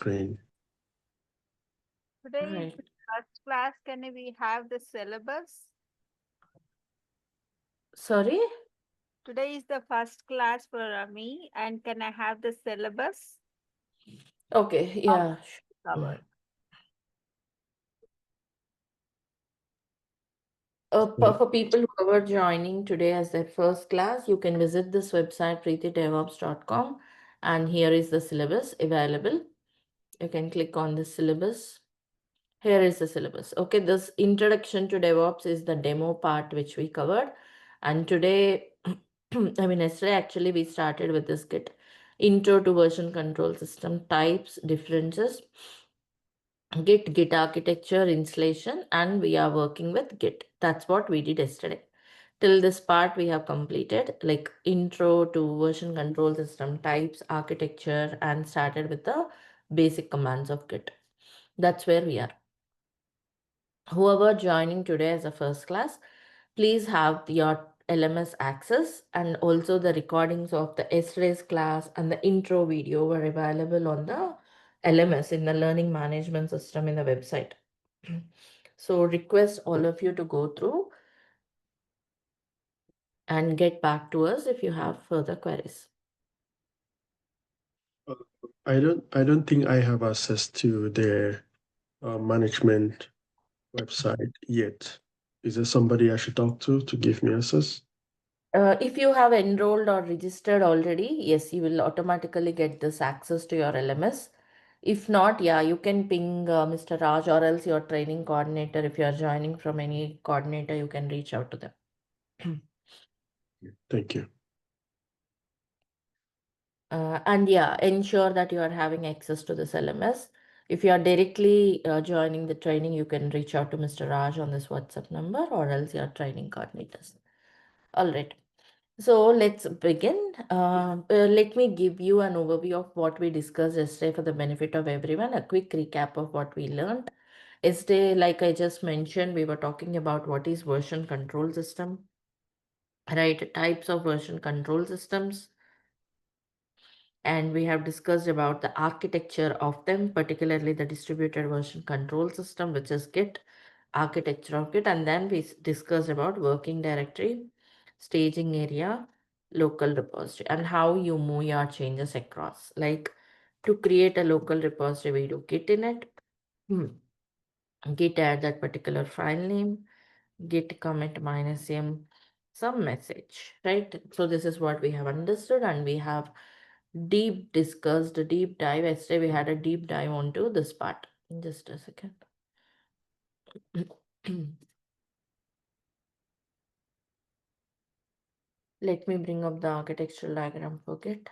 screen. Today is Right. the first class. Can we have the syllabus? Sorry? Today is the first class for me, and can I have the syllabus Okay, yeah. covered? So, For people who are joining today as their first class, you can visit this website, preetidevops.com, and here is the syllabus available. You can click on the syllabus. Here is the syllabus. Okay, this introduction to DevOps is the demo part which we covered. And today, I mean, yesterday actually we started with this Git intro to version control system types, differences, Git architecture installation, and we are working with Git. That's what we did yesterday. Till this part we have completed, like intro to version control system types, architecture, and started with the basic commands of Git. That's where we are. Whoever joining today as a first class, please have your LMS access, and also the recordings of the yesterday's class and the intro video were available on the LMS in the learning management system in the website. So request all of you to go through and get back to us if you have further queries. uh, I don't think I have access to their management website yet. Is there somebody I should talk to give me access? If you have enrolled or registered already, yes, you will automatically get this access to your LMS. If not, yeah, you can ping Mr. Raj or else your training coordinator. If you are joining from any coordinator, you can reach out to them. Thank you. And yeah, ensure that you are having access to this LMS. If you are directly joining the training, you can reach out to Mr. Raj on this WhatsApp number or else your training coordinators. All right. So let's begin. Let me give you an overview of what we discussed yesterday for the benefit of everyone. A quick recap of what we learned. Yesterday, like I just mentioned, we were talking about what is version control system, right? Types of version control systems, and we have discussed about the architecture of them, particularly the distributed version control system, which is Git, architecture of Git, and then we discussed about working directory, staging area, local repository, and how you move your changes across. Like to create a local repository, we do Git init, Git add that particular file name, Git commit -m, some message, right? So this is what we have understood, and we have deep dive. Yesterday we had a deep dive onto this part. Just a second. Let me bring up the architectural diagram for Git.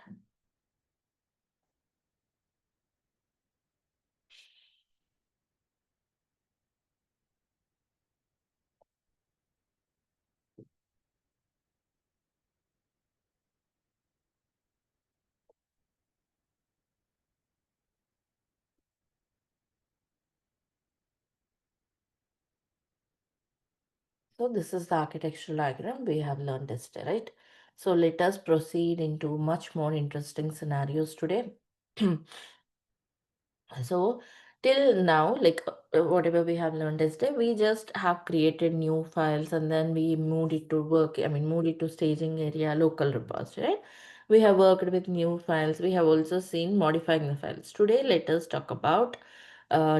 So this is the architectural diagram we have learned yesterday, right? So let us proceed into much more interesting scenarios today. So till now, like whatever we have learned yesterday, we just have created new files and then we moved it to work. I mean, moved it to staging area, local repository. Right? We have worked with new files. We have also seen modifying the files. Today, let us talk about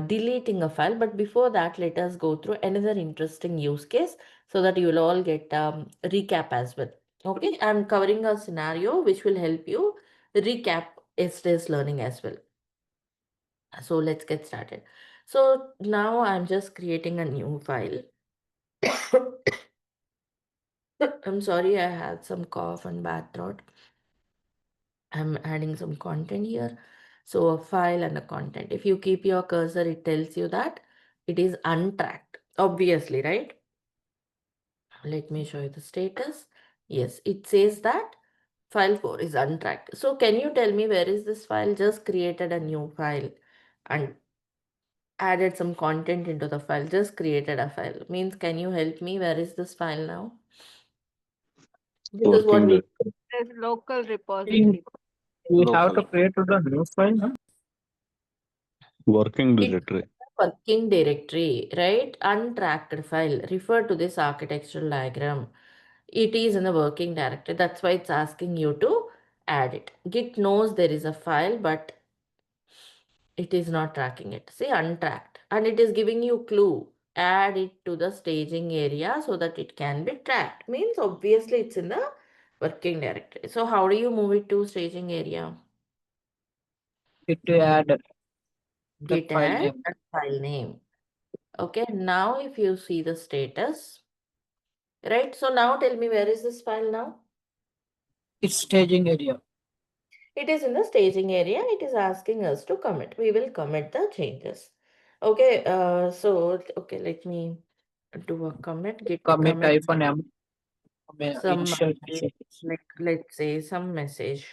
deleting a file. But before that, let us go through another interesting use case so that you will all get recap as well. Okay, I'm covering a scenario which will help you recap yesterday's learning as well. So let's get started. So now I'm just creating a new file. I'm sorry, I had some cough and bad throat. I'm adding some content here. So a file and a content. If you keep your cursor, it tells you that it is untracked. Obviously, right? Let me show you the status. Yes, it says that file 4 is untracked. So can you tell me where is this file? Just created a new file and added some content into the file, just created a file. Means, can you help me? Where is this file now? This So is I what think we, that There's local we repository. have to create the new file. Huh? Working It's directory. a working directory, right? Untracked file. Refer to this architectural diagram. It is in the working directory. That's why it's asking you to add it. Git knows there is a file, but it is not tracking it. See, untracked. And it is giving you clue. Add it to the staging area so that it can be tracked. Means obviously it's in the working directory. So how do you move it to staging area? It to add that Git file add name. and file name. Okay, now if you see the status, right? So now tell me, where is this file now? It's staging area. It is in the staging area. It is asking us to commit. We will commit the changes. Okay, okay, let me do a commit, git Commit commit -m some initial message, messages. like let's say some message,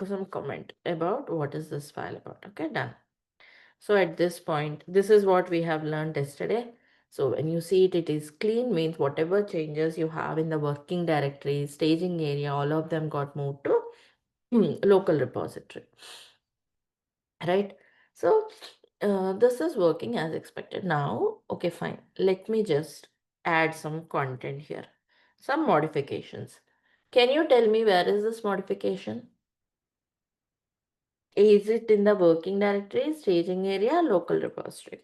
some comment about what is this file about. Okay, done. So at this point, this is what we have learned yesterday. So when you see it, it is clean, means whatever changes you have in the working directory, staging area, all of them got moved to local repository, right? So this is working as expected. Now, okay, fine. Let me just add some content here, some modifications. Can you tell me where is this modification? Is it in the working directory, staging area, local repository?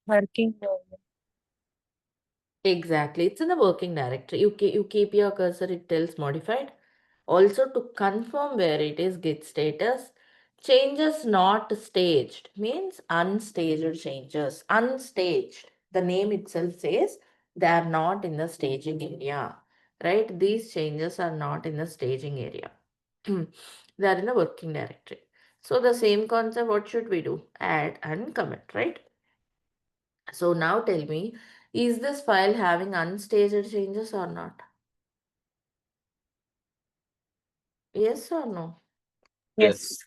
Working. Exactly, it's in the working directory. You keep your cursor, it tells modified. Also, to confirm where it is, git status. Changes not staged means unstaged changes. Unstaged. The name itself says they are not in the staging area, right? These changes are not in the staging area. They are in the working directory. So the same concept, what should we do? Add and commit, right? So now tell me, is this file having unstaged changes or not? Yes or no? Yes.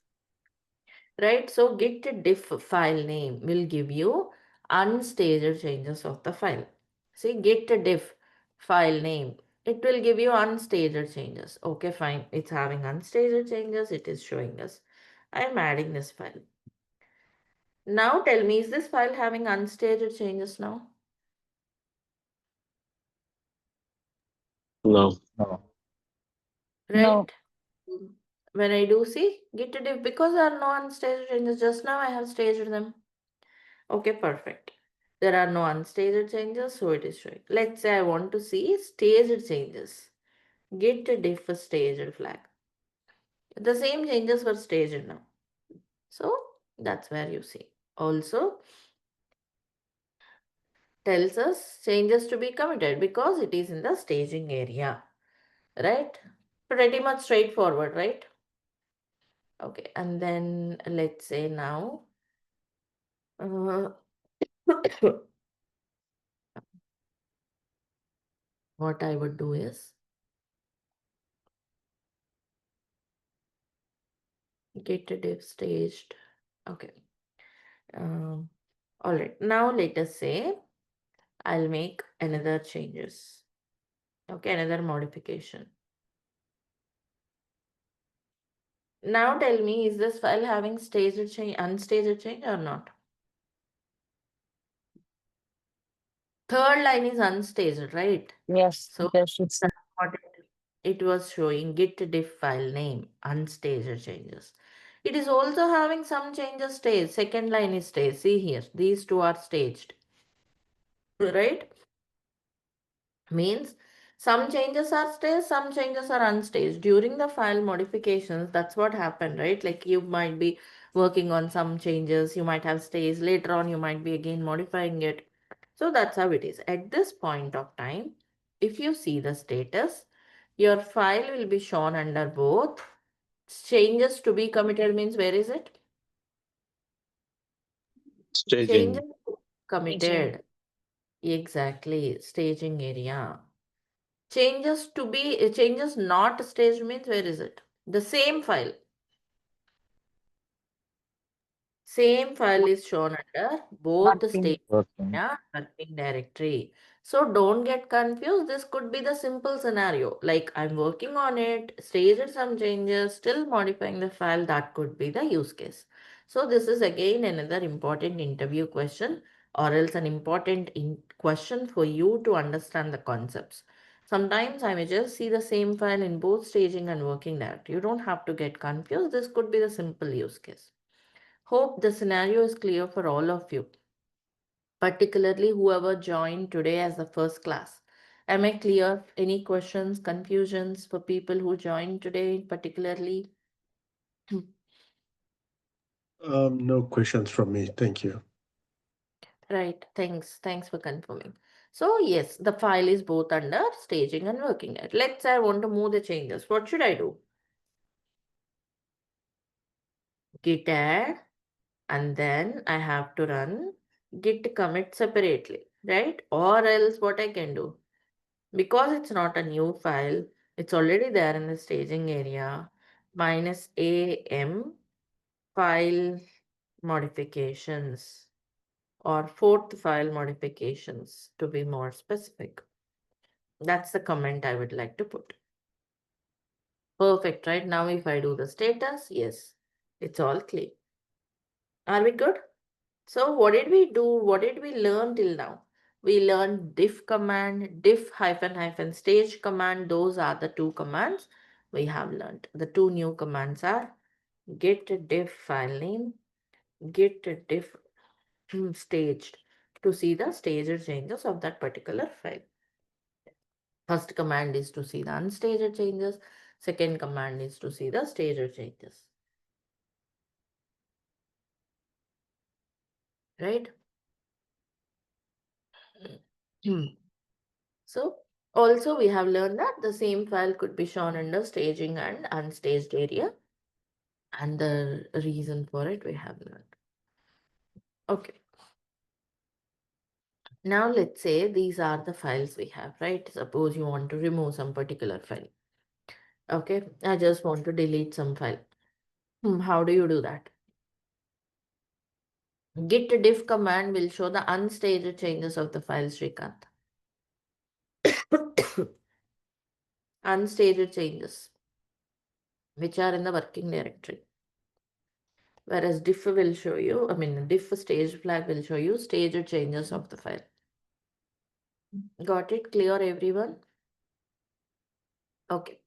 Right? So git diff file name will give you unstaged changes of the file. See, git diff file name, it will give you unstaged changes. Okay, fine. It's having unstaged changes. It is showing us. I am adding this file. Now tell me, is this file having unstaged changes now? No. No. Right? When I do see git diff, because there are no unstaged changes, just now I have staged them. Okay, perfect. There are no unstaged changes, so it is showing. Let's say I want to see staged changes. Git diff staged flag. The same changes were staged now. So that's where you see. Also tells us changes to be committed because it is in the staging area. Right? Pretty much straightforward, right? Okay, and then let's say now what I would do is git diff staged. Okay. All right. Now let us say I'll make another changes. Okay, another modification. Now tell me, is this file having staged change, unstaged change or not? Third line is unstaged, right? Yes. So Yes. It's that's what it was showing, git diff file name, unstaged changes. It is also having some changes staged. Second line is staged. See here, these two are staged, right? Means some changes are staged, some changes are unstaged. During the file modifications, that's what happened, right? Like you might be working on some changes, you might have staged, later on you might be again modifying it. So that's how it is. At this point of time, if you see the status, your file will be shown under both changes to be committed means where is it? Staging. Changes committed. Exactly, staging area. Changes not staged means where is it? The same file. Same file is shown under both the working. stage area working directory. So don't get confused. This could be the simple scenario. Like I'm working on it, staged some changes, still modifying the file. That could be the use case. So this is again another important interview question, or else an important question for you to understand the concepts. Sometimes I may just see the same file in both staging and working directory. You don't have to get confused. This could be the simple use case. Hope the scenario is clear for all of you, particularly whoever joined today as the first class. Am I clear? Any questions, confusions for people who joined today particularly? No questions from me. Thank you. Right, thanks. Thanks for confirming. So yes, the file is both under staging and working at. Let's say I want to move the changes. What should I do? Git add, and then I have to run git commit separately, right? Or else what I can do? Because it's not a new file, it's already there in the staging area, -am file modifications, or fourth file modifications to be more specific. That's the comment I would like to put. Perfect, right? Now if I do the status, yes, it's all clear. Are we good? So what did we do? What did we learn till now? We learned diff command, diff -- stage command. Those are the two commands we have learned. The two new commands are git diff file name, git diff staged, to see the staged changes of that particular file. First command is to see the unstaged changes. Second command is to see the staged changes. Right? So also we have learned that the same file could be shown under staging and unstaged area. And the reason for it we have learned. Okay. Now let's say these are the files we have, right? Suppose you want to remove some particular file. Okay, I just want to delete some file. How do you do that? Git diff command will show the unstaged changes of the file, Srikanth. Unstaged changes, which are in the working directory. Whereas diff will show you, diff stage flag will show you staged changes of the file. Got it clear, everyone? Okay.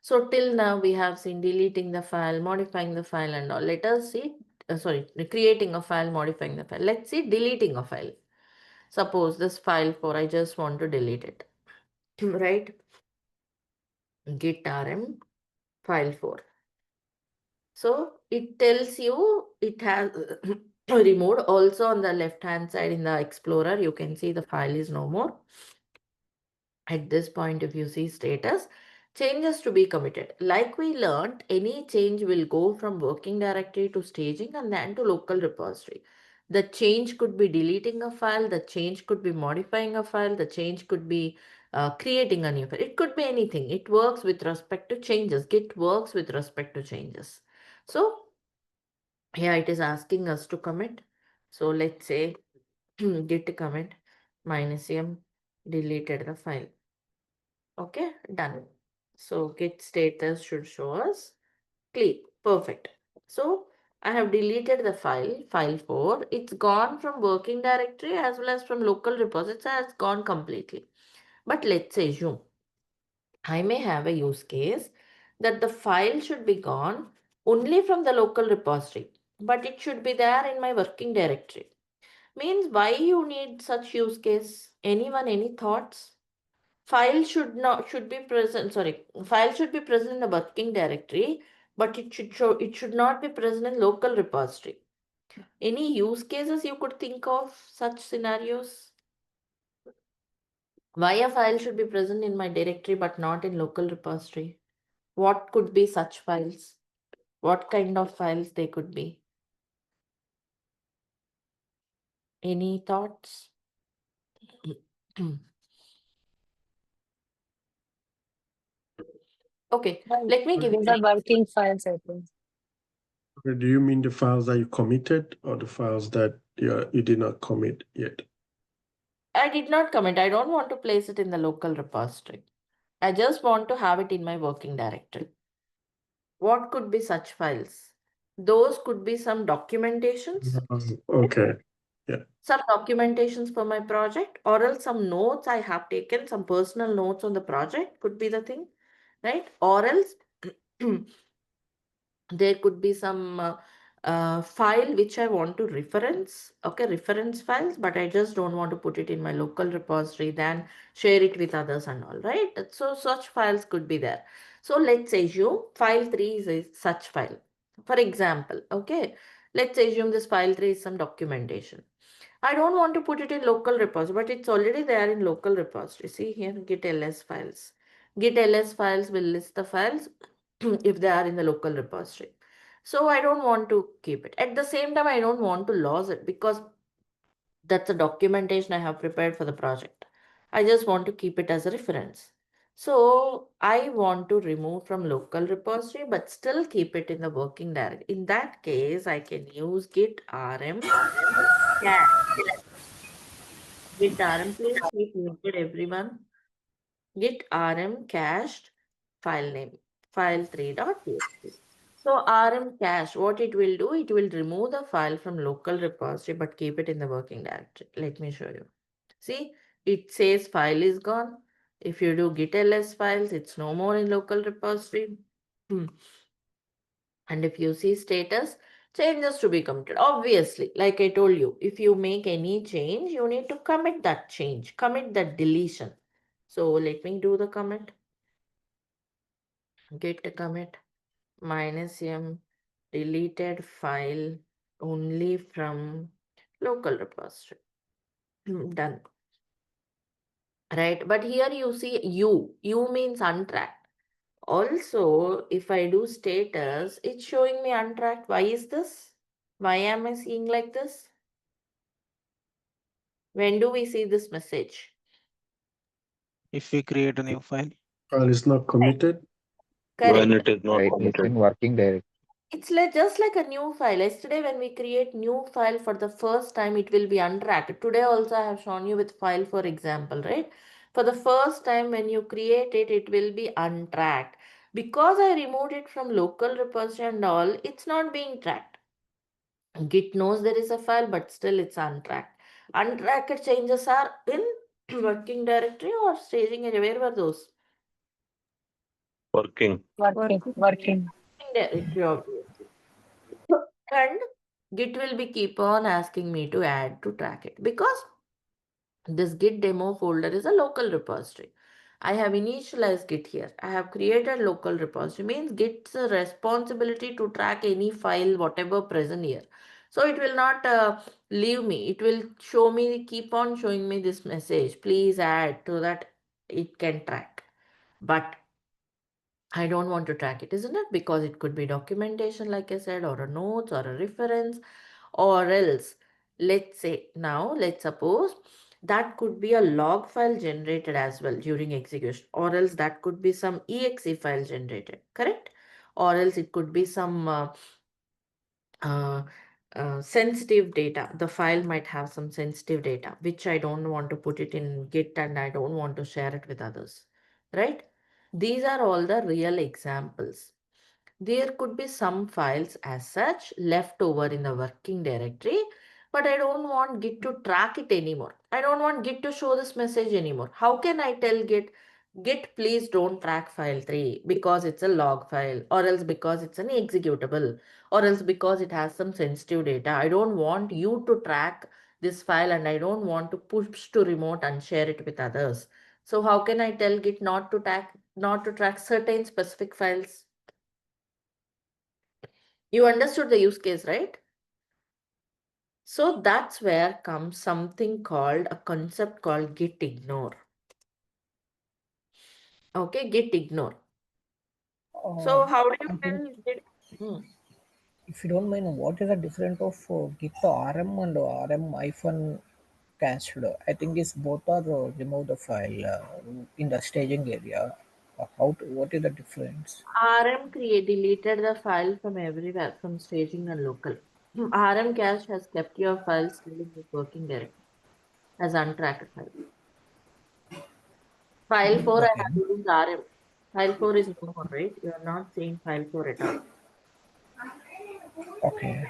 So till now we have seen deleting the file, modifying the file and all. Let us see, creating a file, modifying the file. Let's see deleting a file. Suppose this file 4, I just want to delete it, right? Git rm file 4. So it tells you it has removed. Also on the left hand side in the Explorer, you can see the file is no more. At this point, if you see status, changes to be committed. Like we learned, any change will go from working directory to staging and then to local repository. The change could be deleting a file, the change could be modifying a file, the change could be creating a new file. It could be anything. It works with respect to changes. Git works with respect to changes. So here it is asking us to commit. So let's say git commit -m deleted the file. Okay, done. So git status should show us clear. Perfect. So I have deleted the file, file 4. It's gone from working directory as well as from local repository. So it's gone completely. But let's assume I may have a use case that the file should be gone only from the local repository, but it should be there in my working directory. Means why you need such use case? Anyone, any thoughts? File should be present, file should be present in the working directory, but it should not be present in local repository. Any use cases you could think of such scenarios? Why a file should be present in my directory but not in local repository? What could be such files? What kind of files they could be? Any thoughts? Okay, let me give you The working files, I think. Do you mean the files that you committed or the files that you did not commit yet? I did not commit. I don't want to place it in the local repository. I just want to have it in my working directory. What could be such files? Those could be some documentations. Okay. Some documentations for my project, or else some notes I have taken, some personal notes on the project could be the thing, right? Or else there could be some file which I want to reference, okay, reference files, but I just don't want to put it in my local repository, then share it with others and all, right? So such files could be there. So let's assume file 3 is a such file. For example, okay, let's assume this file 3 is some documentation. I don't want to put it in local repository, but it's already there in local repository. See here, git ls files. Git ls files will list the files if they are in the local repository. So I don't want to keep it. At the same time, I don't want to lose it because that's the documentation I have prepared for the project. I just want to keep it as a reference. So I want to remove from local repository, but still keep it in the working directory. In that case, I can use git rm cache. Git rm, please keep muted everyone. Git rm cached file name, file3.txt. So rm cache, what it will do, it will remove the file from local repository but keep it in the working directory. Let me show you. See, it says file is gone. If you do git ls files, it's no more in local repository. And if you see status, changes to be committed. Obviously, like I told you, if you make any change, you need to commit that change, commit that deletion. So let me do the commit. Git commit -m deleted file only from local repository. Done. Right, but here you see u means untracked. Also, if I do status, it's showing me untracked. Why is this? Why am I seeing like this? When do we see this message? If we create a new file, File is not committed. When Correct. it is not Right, it's committed. in working directory. It's like just like a new file. Yesterday, when we create new file for the first time, it will be untracked. Today also I have shown you with file, for example, right? For the first time when you create it, it will be untracked. Because I removed it from local repository and all, it's not being tracked. Git knows there is a file, but still it's untracked. Untracked changes are in working directory or staging area. Where were those? Working. Working. Directory, obviously. And Git will be keep on asking me to add to track it because this Git demo folder is a local repository. I have initialized Git here. I have created local repository. Means Git's responsibility to track any file, whatever present here. So it will not leave me. It will show me, keep on showing me this message. Please add so that it can track. But I don't want to track it, isn't it? Because it could be documentation, like I said, or a notes or a reference, or else, let's say now, let's suppose that could be a log file generated as well during execution, or else that could be some exe file generated, correct? Or else it could be some uh, sensitive data. The file might have some sensitive data, which I don't want to put it in Git and I don't want to share it with others, right? These are all the real examples. There could be some files as such left over in the working directory, but I don't want Git to track it anymore. I don't want Git to show this message anymore. How can I tell Git, please don't track file 3 because it's a log file, or else because it's an executable, or else because it has some sensitive data. I don't want you to track this file and I don't want to push to remote and share it with others. So how can I tell Git not to track certain specific files? You understood the use case, right? So that's where comes something called a concept called git ignore. Okay, git ignore. So how do you I think, tell git? if you don't mind, what is the difference of Git RM and RM cached? I think it's both are remove the file in the staging area. What is the difference? RM deleted the file from everywhere, from staging and local. RM cache has kept your files still in the working directory as untracked file. File 4 I Okay. have used RM. File 4 is no more, right? You are not seeing file 4 at all. Okay.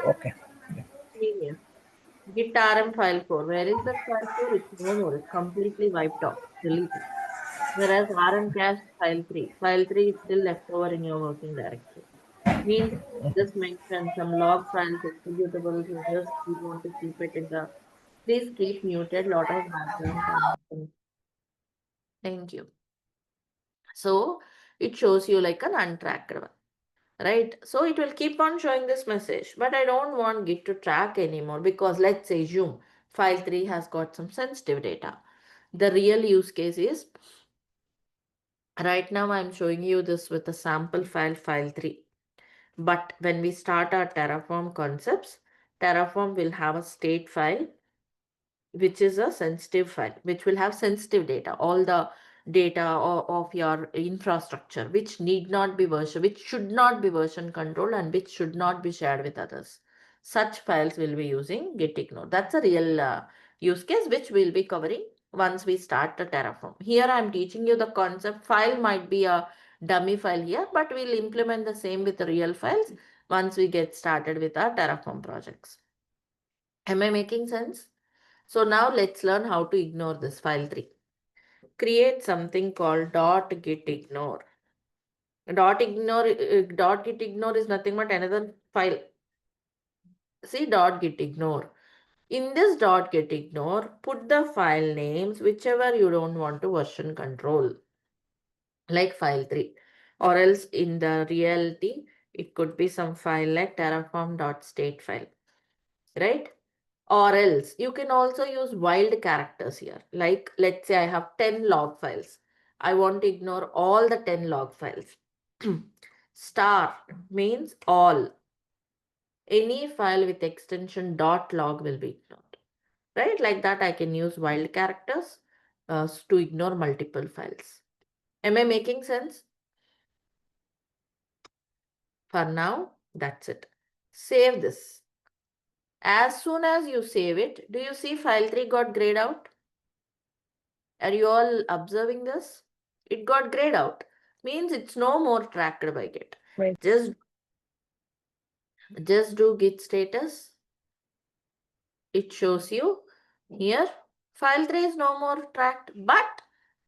Okay. Yeah. See here. Git rm file 4. Where is that file 4? It's no more. It's completely wiped off, deleted. Whereas rm cache file 3. File 3 is still left over in your working directory. Means just mention some log files, executables, you just you want to keep it in the. Please keep muted. Lot of background sound. Thank you. So it shows you like an untracked one, right? So it will keep on showing this message, but I don't want Git to track anymore because let's say assume file 3 has got some sensitive data. The real use case is right now I'm showing you this with a sample file 3. But when we start our Terraform concepts, Terraform will have a state file which is a sensitive file, which will have sensitive data, all the data of your infrastructure, which need not be version, which should not be version controlled and which should not be shared with others. Such files will be using git ignore. That's a real use case which we'll be covering once we start the Terraform. Here I'm teaching you the concept. File might be a dummy file here, but we'll implement the same with the real files once we get started with our Terraform projects. Am I making sense? So now let's learn how to ignore this file 3. Create something called .git ignore. Dot git ignore is nothing but another file. See .git ignore. In this .git ignore, put the file names whichever you don't want to version control, like file 3. Or else in the reality, it could be some file like terraform.state file, right? Or else you can also use wild characters here. Like let's say I have 10 log files. I want to ignore all the 10 log files. Star means all. Any file with extension .log will be ignored. Right? Like that I can use wild characters to ignore multiple files. Am I making sense? For now, that's it. Save this. As soon as you save it, do you see file 3 got grayed out? Are you all observing this? It got grayed out. Means it's no more tracked by Git. Right. Just do git status. It shows you here. File 3 is no more tracked. But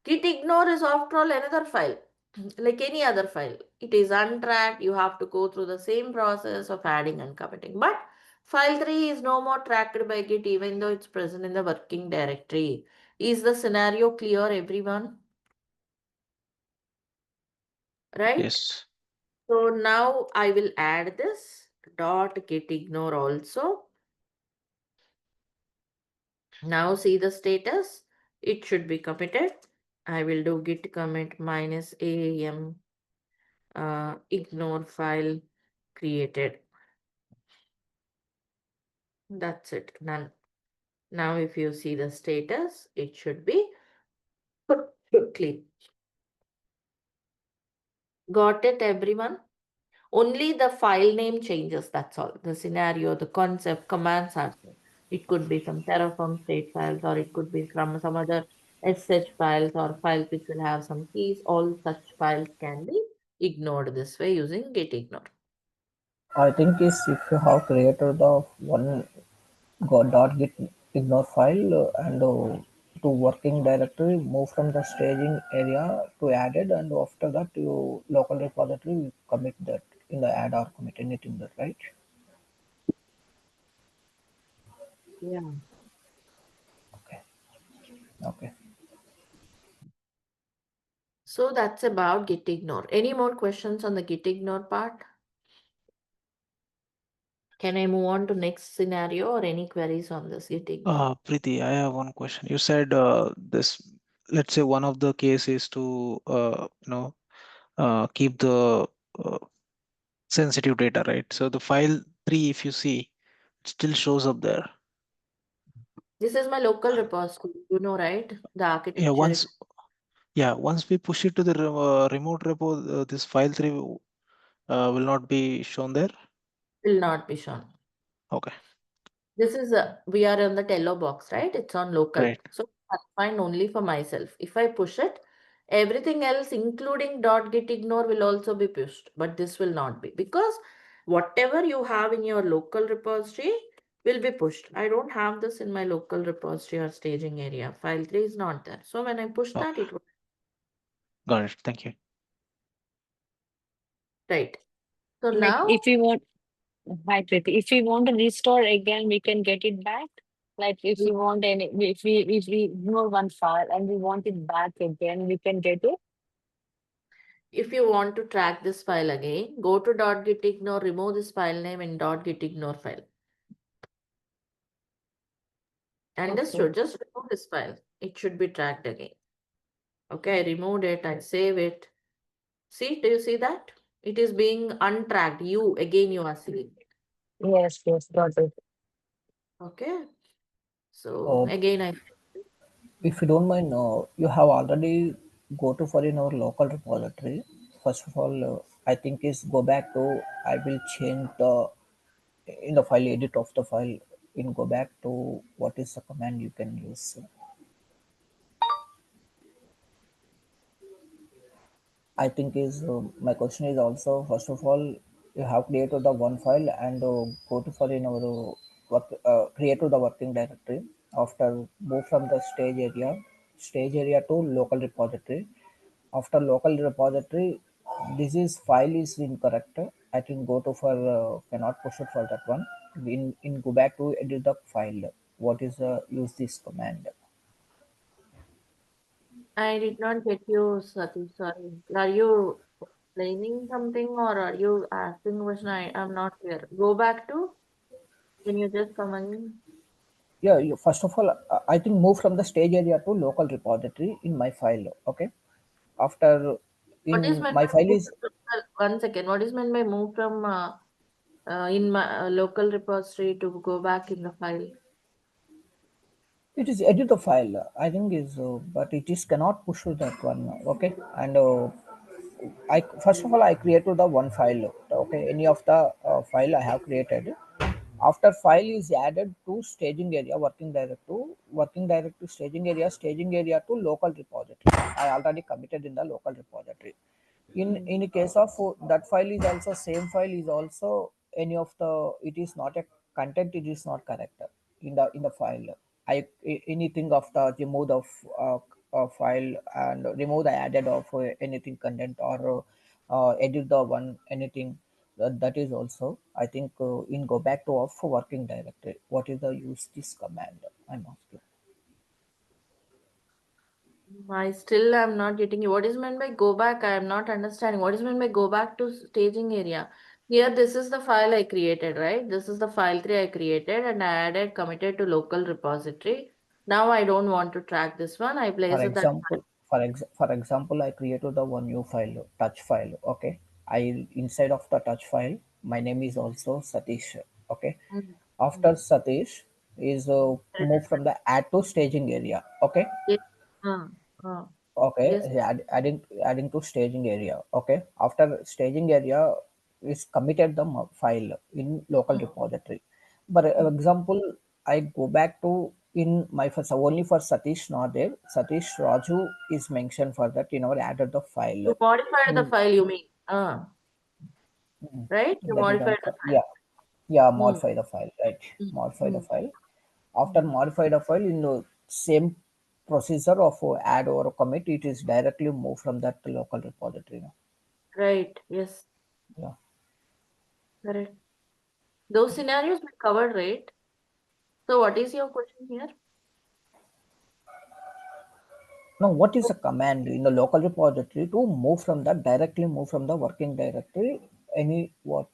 git ignore is after all another file. Like any other file. It is untracked. You have to go through the same process of adding and committing. But file 3 is no more tracked by Git even though it's present in the working directory. Is the scenario clear, everyone? Right? Yes. So now I will add this .git ignore also. Now see the status. It should be committed. I will do git commit -am ignore file created. That's it. None. Now if you see the status, it should be clean. Got it, everyone? Only the file name changes, that's all. The scenario, the concept, commands are same. It could be some Terraform state files, or it could be from some other SH files or files which will have some keys. All such files can be ignored this way using git ignore. I think is if you have created the one dot git ignore file and to working directory, move from the staging area to added, and after that you local repository will commit that in the add or commit anything that, right? Yeah. Okay. Okay. So that's about git ignore. Any more questions on the git ignore part? Can I move on to next scenario or any queries on this git ignore? Preeti, I have one question. You said this, let's say one of the case is to keep the uh, sensitive data, right? So the file 3, if you see, it still shows up there. This is my local repository, you know, right? The Yeah, architecture once we push it to the remote repo, this file 3 will not be shown there. will not be shown. Okay, This is we are on the Tello box, right? It's on local. right. So that's fine only for myself. If I push it, everything else, including .git ignore, will also be pushed, but this will not be because Whatever you have in your local repository will be pushed. I don't have this in my local repository or staging area. File 3 is not there. So when I push that, Okay. it will. Got it. Thank you. Right. So Like now, if we want, hi Preeti, if we want to restore again, we can get it back. Like if we want any, if we ignore one file and we want it back again, we can get it. if you want to track this file again, go to .gitignore, remove this file name in .gitignore file. Understood? Just remove this file. It should be tracked again. Okay, I removed it, I save it. See, do you see that? It is being untracked. You are seeing. Yes, got it. Okay. So Uh, again, I if you don't mind, you have already go to for in our local repository. First of all, I think is go back to. I will change the in the file edit of the file. In go back to what is the command you can use. I think is my question is also first of all you have created the one file and go to for in our created the working directory. After move from the stage area to local repository. After local repository, this is file is incorrect. I think go to for cannot push it for that one. In go back to edit the file. What is use this command? did not get you, Satish. Sorry. Are you explaining something or are you asking a question? I am not clear. Go back to. Can you just come again? Yeah, first of all, I think move from the stage area to local repository in my file. Okay. After What is in meant my by file move is one second. What is meant by move from in my local repository to go back in the file? it is edit the file. I think is but it is cannot push to that one. Okay. And I first of all I created the one file. Okay. Any of the file I have created. After file is added to staging area, working directory, staging area to local repository. I already committed in the local repository. In case of that file is also same file is also any of the it is not a content, it is not correct in the file. Anything of the remove of file and remove the added of anything content or edit the one anything that is also I think in go back to off working directory. What is the use this command? I'm asking. I still am not getting you. What is meant by go back? I am not understanding. What is meant by go back to staging area? Here, this is the file I created, right? This is the file 3 I created and I added committed to local repository. Now I don't want to track this one. I place For it that example, for example, I created the one new file, touch file. Okay, I inside of the touch file, my name is also Satish. Okay, Mm, after mm. Satish is moved from the add to staging area. Okay, Yes. Uh, uh, okay, yes. adding to staging area. Okay, after staging area is committed the file in local Mm, repository. But mm. example, I go back to in my first only for Satish not there. Satish Raju is mentioned for that. You know, added the You file. modified the In, file, you mean? Right? You that is modified the yeah, yeah. file. Modify the file, right? Mm, Modify the mm, file. After mm. modify the file in the same procedure of add or commit, it is directly moved from that local repository. Now. Right. Yes. Yeah. Correct. Those scenarios we covered, right? So what is your question here? Now, what is a command in the local repository to move from that directly move from the working directory? Any what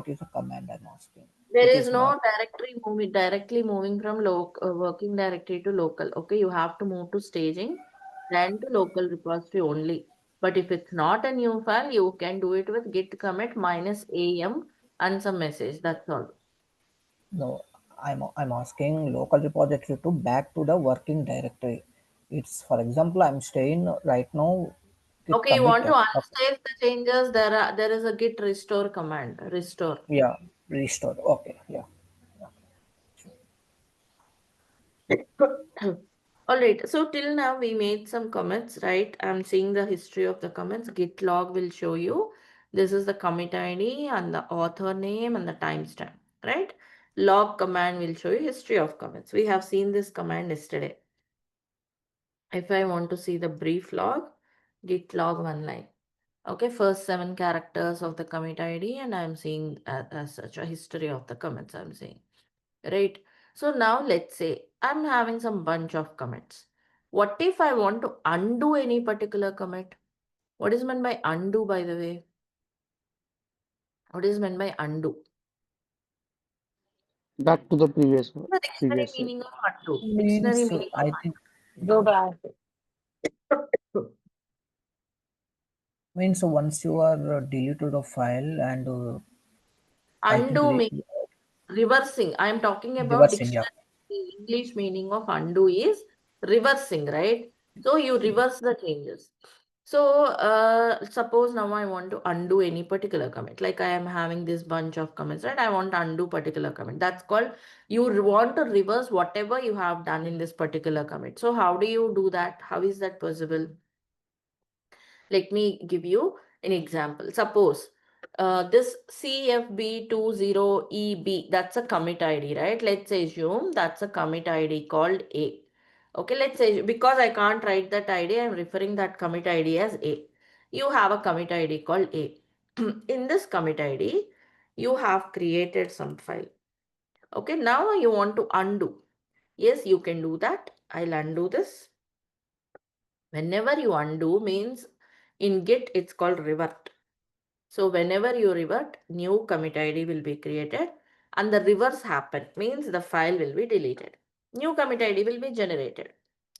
is a command? I'm asking. There It is is not no directly moving from working directory to local. Okay, you have to move to staging, then to local repository only. But if it's not a new file, you can do it with git commit minus am and some message. That's all. no. I'm asking local repository to back to the working directory. It's for example, I'm staying right now. Git Okay, you commit. want to Okay. unstage the changes, there is a git restore command. Restore. Yeah. Restore. Okay. Yeah. All right. So till now we made some comments, right? I'm seeing the history of the comments. Git log will show you This is the commit ID and the author name and the timestamp, right? Log command will show you history of commits. We have seen this command yesterday. If I want to see the brief log, git log one line. Okay, first 7 characters of the commit ID, and I'm seeing as such a history of the commits I'm seeing, right? So now let's say I'm having some bunch of commits. What if I want to undo any particular commit? What is meant by undo, by the way? What is meant by undo? Back to the The dictionary previous. meaning of undo. Dictionary Means meaning I think Go back. of means once you are deleted a file and I think undo means reversing. I am talking about reversing, yeah. dictionary. The English meaning of undo is reversing, right? So you reverse the changes. So suppose now I want to undo any particular commit. Like I am having this bunch of commits, right? I want to undo particular commit. That's called want to reverse whatever you have done in this particular commit. So how do you do that? How is that possible? Let me give you an example. Suppose this CFB20EB, that's a commit ID, right? Let's assume that's a commit ID called A. Okay, let's say, because I can't write that ID, I'm referring that commit ID as A. You have a commit ID called A. In this commit ID, you have created some file. Okay, now you want to undo. Yes, you can do that. I'll undo this. Whenever you undo means in Git, it's called revert. So whenever you revert, new commit ID will be created and the reverse happen means the file will be deleted. New commit ID will be generated.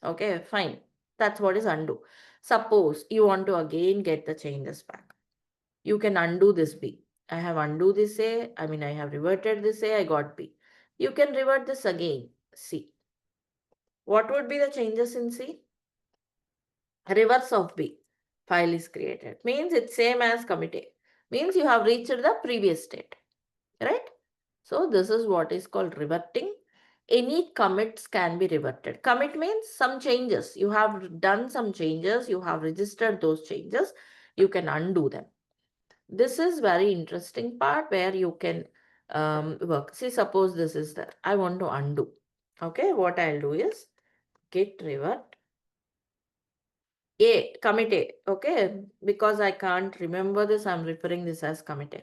Okay, fine. That's what is undo. Suppose you want to again get the changes back. You can undo this B. I have undo this A. I have reverted this A. I got B. You can revert this again. C. What would be the changes in C? Reverse of B. File is created. Means it's same as commit A. Means you have reached the previous state. Right? So this is what is called reverting. Any commits can be reverted. Commit means some changes. You have done some changes. You have registered those changes. You can undo them. This is very interesting part where you can work. See, suppose this is there. I want to undo. Okay, what I'll do is git revert A, commit A. Okay, because I can't remember this, I'm referring this as commit A.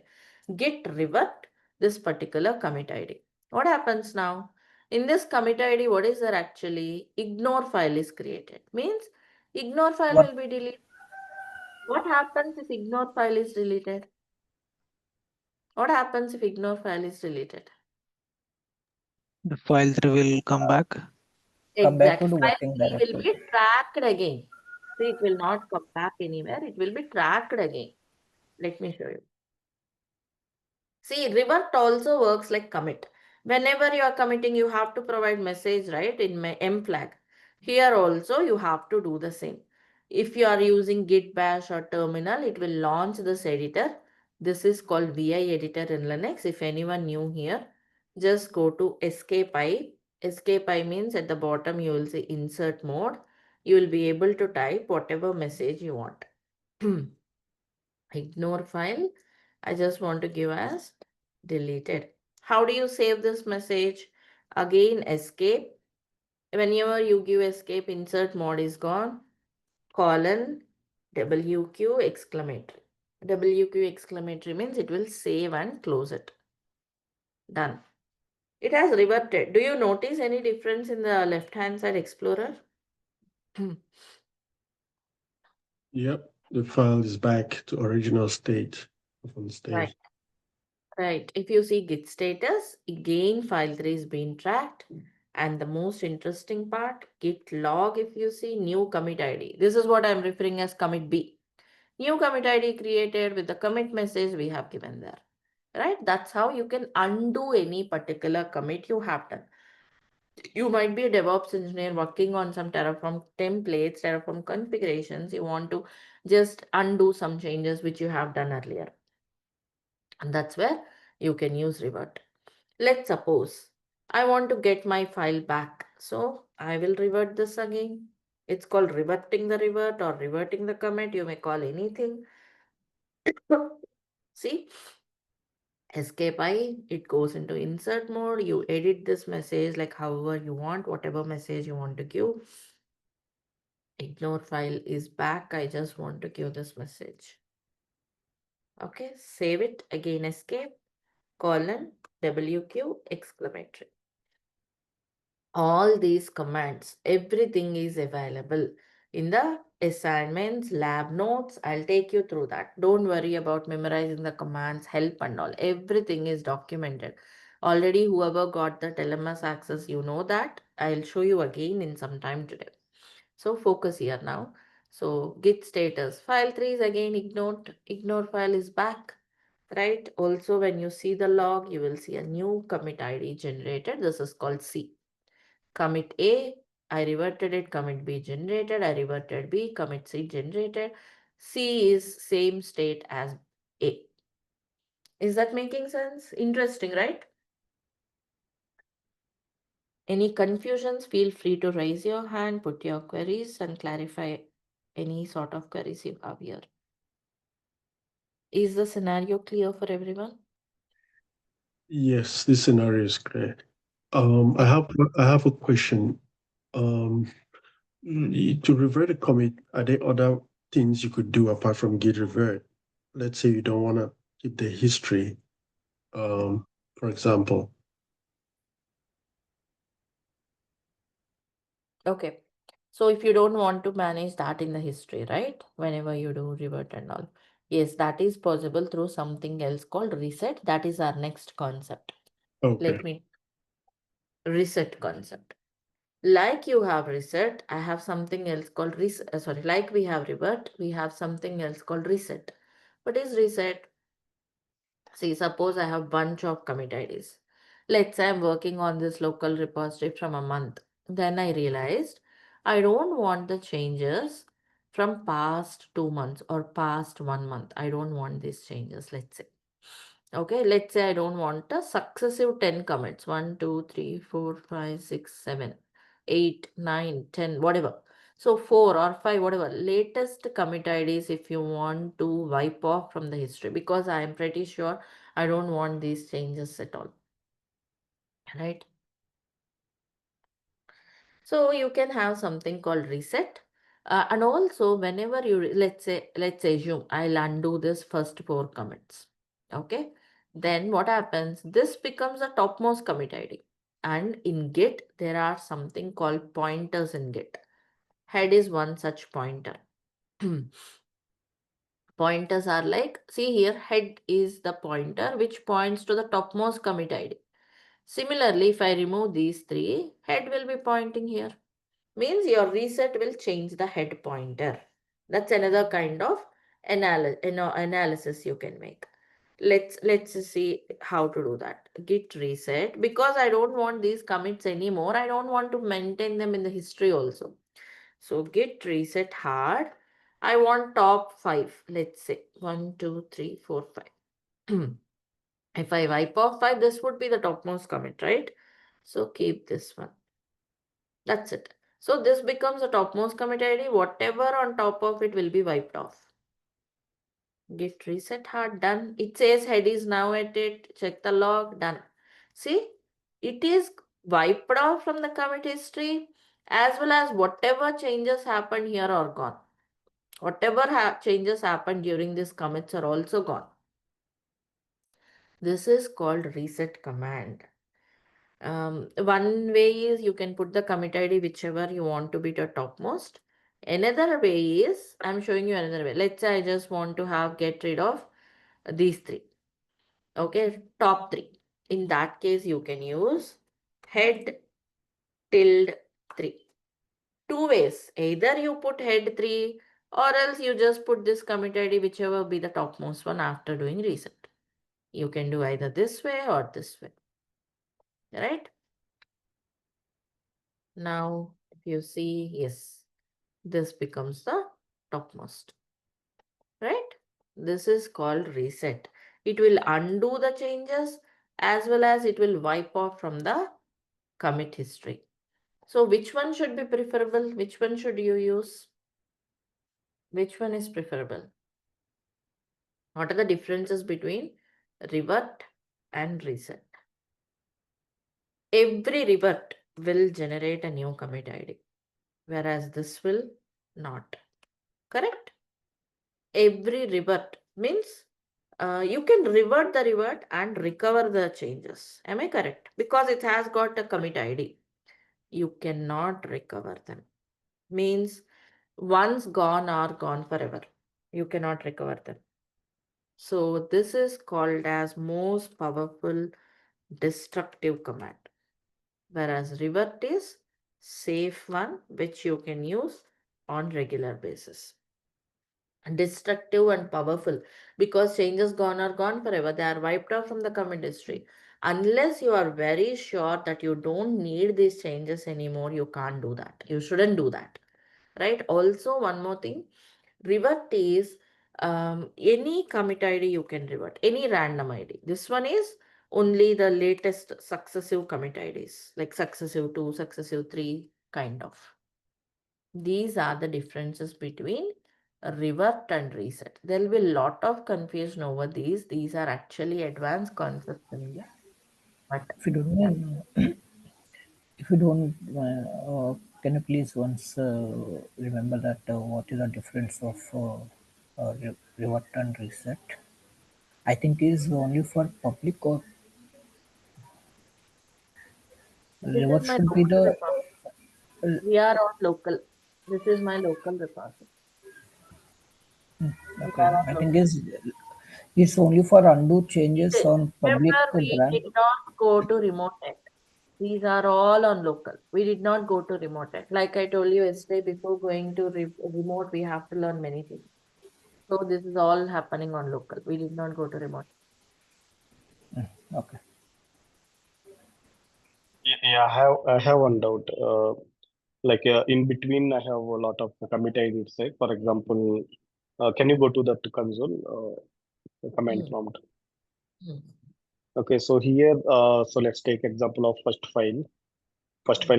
Git revert this particular commit ID. What happens now? In this commit ID, what is there actually? Ignore file is created. Means ignore file What will be deleted. What happens if ignore file is deleted? What happens if ignore file is deleted? The file 3 will come back. come back to Exact. the File working 3 will directory. be tracked again. See, it will not come back anywhere. It will be tracked again. Let me show you. See, revert also works like commit. Whenever you are committing, you have to provide message, right, in my M flag. Here also, you have to do the same. If you are using git bash or terminal, it will launch this editor. This is called VI editor in Linux. If anyone new here, just go to escape I. Escape I means at the bottom, you will see insert mode. You will be able to type whatever message you want. Ignore file. I just want to give as deleted. How do you save this message? Again, escape. Whenever you give escape, insert mode is gone. Colon WQ exclamatory. WQ exclamatory means it will save and close it. Done. It has reverted. Do you notice any difference in the left hand side Explorer? Yep, the file is back to original state on the stage. Right. Right. If you see git status, again file 3 is being tracked. And the most interesting part, git log, if you see new commit ID. This is what I'm referring as commit B. New commit ID created with the commit message we have given there. Right? That's how you can undo any particular commit you have done. You might be a DevOps engineer working on some Terraform templates, Terraform configurations. You want to just undo some changes which you have done earlier. And that's where you can use revert. Let's suppose I want to get my file back. So I will revert this again. It's called reverting the revert or reverting the commit. You may call anything. See, escape I, it goes into insert mode. You edit this message like however you want, whatever message you want to give. Ignore file is back. I just want to give this message. Okay, save it. Again, escape, colon, WQ, exclamatory. All these commands, everything is available in the assignments, lab notes. I'll take you through that. Don't worry about memorizing the commands, help and all. Everything is documented. Already whoever got the LMS access, you know that. I'll show you again in some time today. So focus here now. So git status, file 3 is again ignored. Ignore file is back, right? Also when you see the log, you will see a new commit ID generated. This is called C. Commit A, I reverted it, commit B generated, I reverted B, commit C generated. C is same state as A. Is that making sense? Interesting, right? Any confusions, feel free to raise your hand, put your queries and clarify any sort of queries you have here. Is the scenario clear for everyone? Yes, this scenario is clear. I have a question. Um, to revert a commit, are there other things you could do apart from git revert? Let's say you don't want to keep the history, for example. Okay. So if you don't want to manage that in the history, right? Whenever you do revert and all. Yes, that is possible through something else called reset. That is our next concept. Okay. Let me reset concept. Like you have reset, I have something else called reset. Sorry, like we have revert, we have something else called reset. What is reset? See, suppose I have bunch of commit IDs. Let's say I'm working on this local repository from a month. Then I realized I don't want the changes from past 2 months or past 1 month. I don't want these changes, let's say. Okay, let's say I don't want a successive 10 commits. 1, 2, 3, 4, 5, 6, 7, 8, 9, 10, whatever. So 4 or 5, whatever. Latest commit IDs if you want to wipe off from the history, because I am pretty sure I don't want these changes at all. Right? So you can have something called reset. And also whenever you, let's assume I'll undo this first 4 commits. Okay. Then what happens? This becomes a topmost commit ID. And in Git, there are something called pointers in Git. Head is one such pointer. Pointers are like, see here, head is the pointer which points to the topmost commit ID. Similarly, if I remove these 3, head will be pointing here. Means your reset will change the head pointer. That's another kind of analysis you can make. Let's see how to do that. Git reset, because I don't want these commits anymore. I don't want to maintain them in the history also. So git reset hard. I want top 5. Let's say 1, 2, 3, 4, 5. If I wipe off 5, this would be the topmost commit, right? So keep this one. That's it. So this becomes a topmost commit ID. Whatever on top of it will be wiped off. Git reset hard, done. It says head is now at it. Check the log, done. See, it is wiped off from the commit history, as well as whatever changes happened here are gone. Whatever changes happened during these commits are also gone. This is called reset command. One way is you can put the commit ID whichever you want to be the topmost. Another way is, I'm showing you another way. Let's say I just want to get rid of these 3. Okay, top 3. In that case, you can use head tilde 3. 2 ways. Either you put head 3 or else you just put this commit ID whichever be the topmost one after doing reset. You can do either this way or this way. Right? Now, if you see, yes, this becomes the topmost, right? This is called reset. It will undo the changes as well as it will wipe off from the commit history. So which one should be preferable? Which one should you use? Which one is preferable? What are the differences between revert and reset? Every revert will generate a new commit ID, whereas this will not. Correct? Every revert means you can revert the revert and recover the changes. Am I correct? Because it has got a commit ID. You cannot recover them. Means once gone are gone forever. You cannot recover them. So this is called as most powerful destructive command. Whereas revert is safe one which you can use on regular basis. Destructive and powerful because changes gone are gone forever. They are wiped off from the commit history. Unless you are very sure that you don't need these changes anymore, you can't do that. You shouldn't do that. Right? Also, one more thing, revert is any commit ID you can revert, any random ID. This one is only the latest successive commit IDs, like successive 2, successive 3, kind of. These are the differences between revert and reset. There will be a lot of confusion over these. These are actually advanced concepts only. But If you don't mind, if you don't, can you please once remember that what is the difference of revert and reset? I think is only for public or this is revert my should be local the repository. We are on local. This is my local repository. We okay. are on I local. think is it's only for undo changes on public Remember, we grant. did not go to remote tech. These are all on local. We did not go to remote tech. Like I told you yesterday, before going to remote, we have to learn many things. So this is all happening on local. We did not go to remote. Okay. Yeah, I have one doubt. Like in between, I have a lot of commit IDs. Right? For example, can you go to that console command Hmm. prompt? Hmm. Okay, so here, so let's take example of first file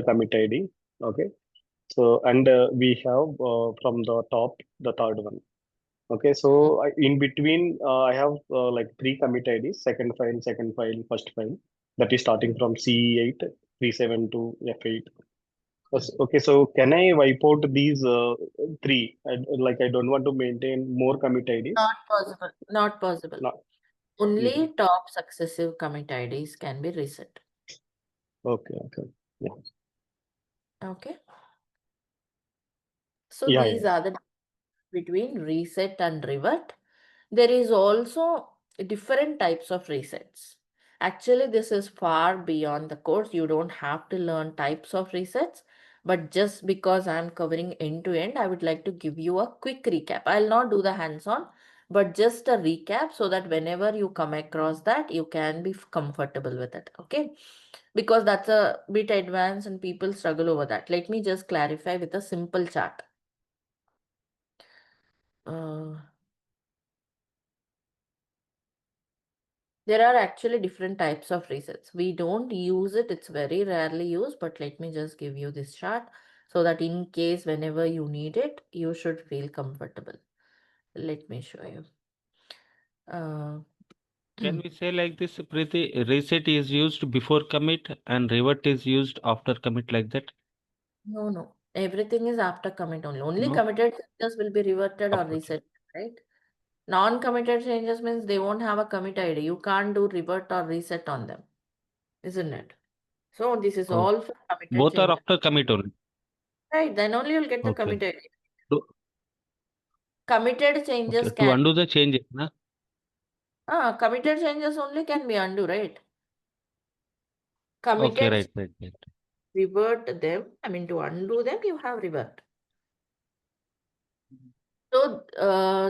commit ID. Okay, so and we have from the top the third one. Okay, so in between, I have like three commit IDs: second file, first file. That is starting from C8, 372, F8. Okay, so can I wipe out these three? Like I don't want to maintain more commit IDs. Not possible. Not possible. No. Mhm. Only top successive commit IDs can be reset. Okay, okay. Yeah. Okay. So Yeah, these yeah. are the between reset and revert. There is also different types of resets. Actually, this is far beyond the course. You don't have to learn types of resets, but just because I'm covering end to end, I would like to give you a quick recap. I'll not do the hands-on, but just a recap so that whenever you come across that, you can be comfortable with it. Okay. Because that's a bit advanced and people struggle over that. Let me just clarify with a simple chart. There are actually different types of resets. We don't use it, it's very rarely used, but let me just give you this chart so that in case whenever you need it, you should feel comfortable. Let me show you. Can we say like this, Preeti, reset is used before commit and revert is used after commit like that? No. Everything is after commit only. Only No? committed changes will be reverted or Okay. reset, right? Non-committed changes means they won't have a commit ID. You can't do revert or reset on them, isn't it? So this is Oh. all for committed Both are changes. after commit only. Right, then only you'll get the Okay. commit ID. To, Committed changes okay. To can undo the changes, na? committed changes only can be undo, right? Okay, Committed right. revert them. I mean to undo them, you have revert. So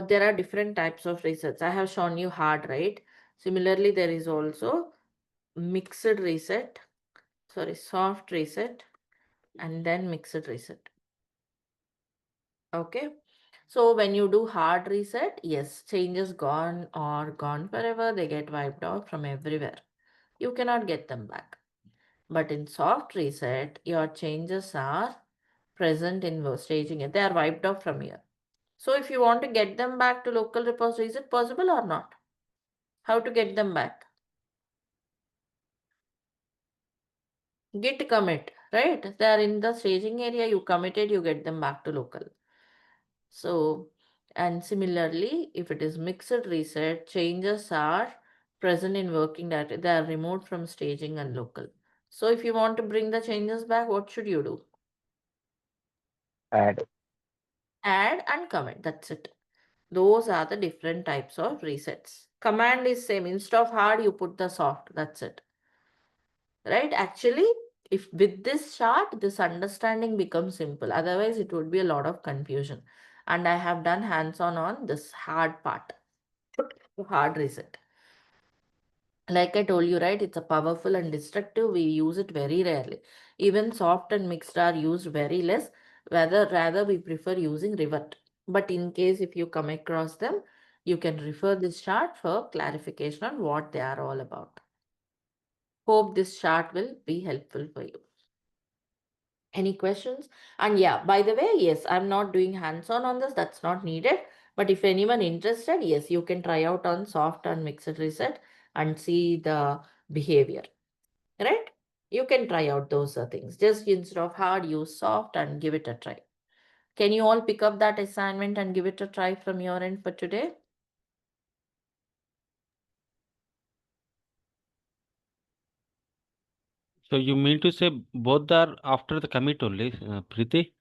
there are different types of resets. I have shown you hard, right? Similarly, there is also mixed reset, soft reset, and then mixed reset. Okay. So when you do hard reset, yes, changes gone or gone forever, they get wiped out from everywhere. You cannot get them back. But in soft reset, your changes are present in staging it. They are wiped off from here. So if you want to get them back to local repository, is it possible or not? How to get them back? Git commit, right? They are in the staging area, you committed, you get them back to local. So, and similarly, if it is mixed reset, changes are present in working directory. They are removed from staging and local. So if you want to bring the changes back, what should you do? Add. Add and commit. That's it. Those are the different types of resets. Command is same. Instead of hard, you put the soft. That's it. Right? Actually, if with this chart, this understanding becomes simple. Otherwise, it would be a lot of confusion. And I have done hands-on on this hard part, hard reset. Like I told you, right? It's a powerful and destructive. We use it very rarely. Even soft and mixed are used very less. Rather we prefer using revert. But in case if you come across them, you can refer this chart for clarification on what they are all about. Hope this chart will be helpful for you. Any questions? And yeah, by the way, yes, I'm not doing hands-on on this. That's not needed. But if anyone interested, yes, you can try out on soft and mixed reset and see the behavior, right? You can try out those things. Just instead of hard, use soft and give it a try. Can you all pick up that assignment and give it a try from your end for today? So you mean to say both are after the commit only, Preeti?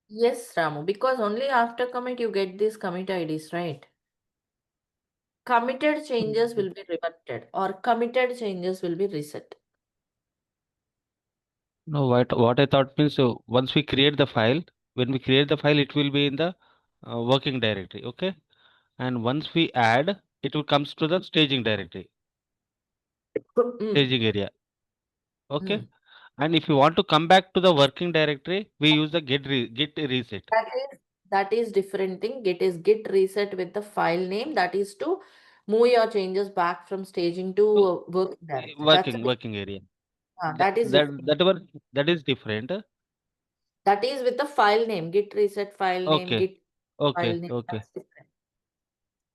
Yes, Ramu, because only after commit you get these commit IDs, right? Committed changes will be reverted or committed changes will be reset. No, what I thought means once we create the file, when we create the file, it will be in the working directory, okay? And once we add, it will comes to the staging directory, Mm, staging area, okay? mm. And if you want to come back to the working directory, we use the git reset. That is different thing. Git reset with the file name. That is to move your changes back from staging to working directory. That's a Working area. that is different. That is different. That is with the file name. Git reset file name. Okay, Git file okay, name. okay, That's different.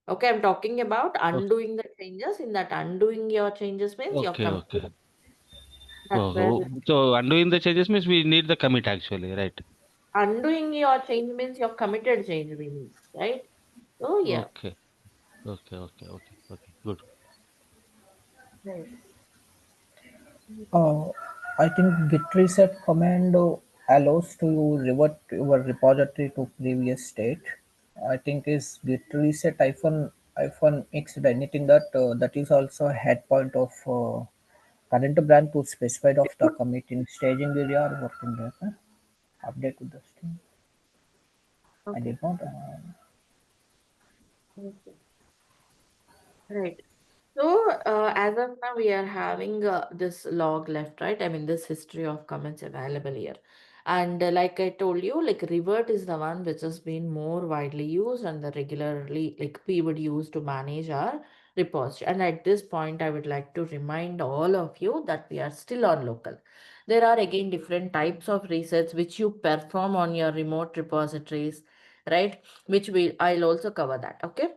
Okay, I'm talking about okay, undoing the changes. In that undoing your changes means you're okay, okay. That's where Oh, so undoing the changes means we need the commit actually, right? undoing your change means your committed change we need, right? So yeah. Okay, okay, good. Right. I think git reset command allows to revert your repository to previous state. I think is git reset hyphen mixed anything that is also a head point of current brand to specified of the commit in staging area or working there. Update to the stream. I Okay. did not. Okay. Right. So, as of now, we are having this log left, right? I mean, this history of comments available here. And like I told you, like revert is the one which has been more widely used and the regularly, like we would use to manage our repository. And at this point, I would like to remind all of you that we are still on local. There are again different types of resets which you perform on your remote repositories, right? I'll also cover that, okay?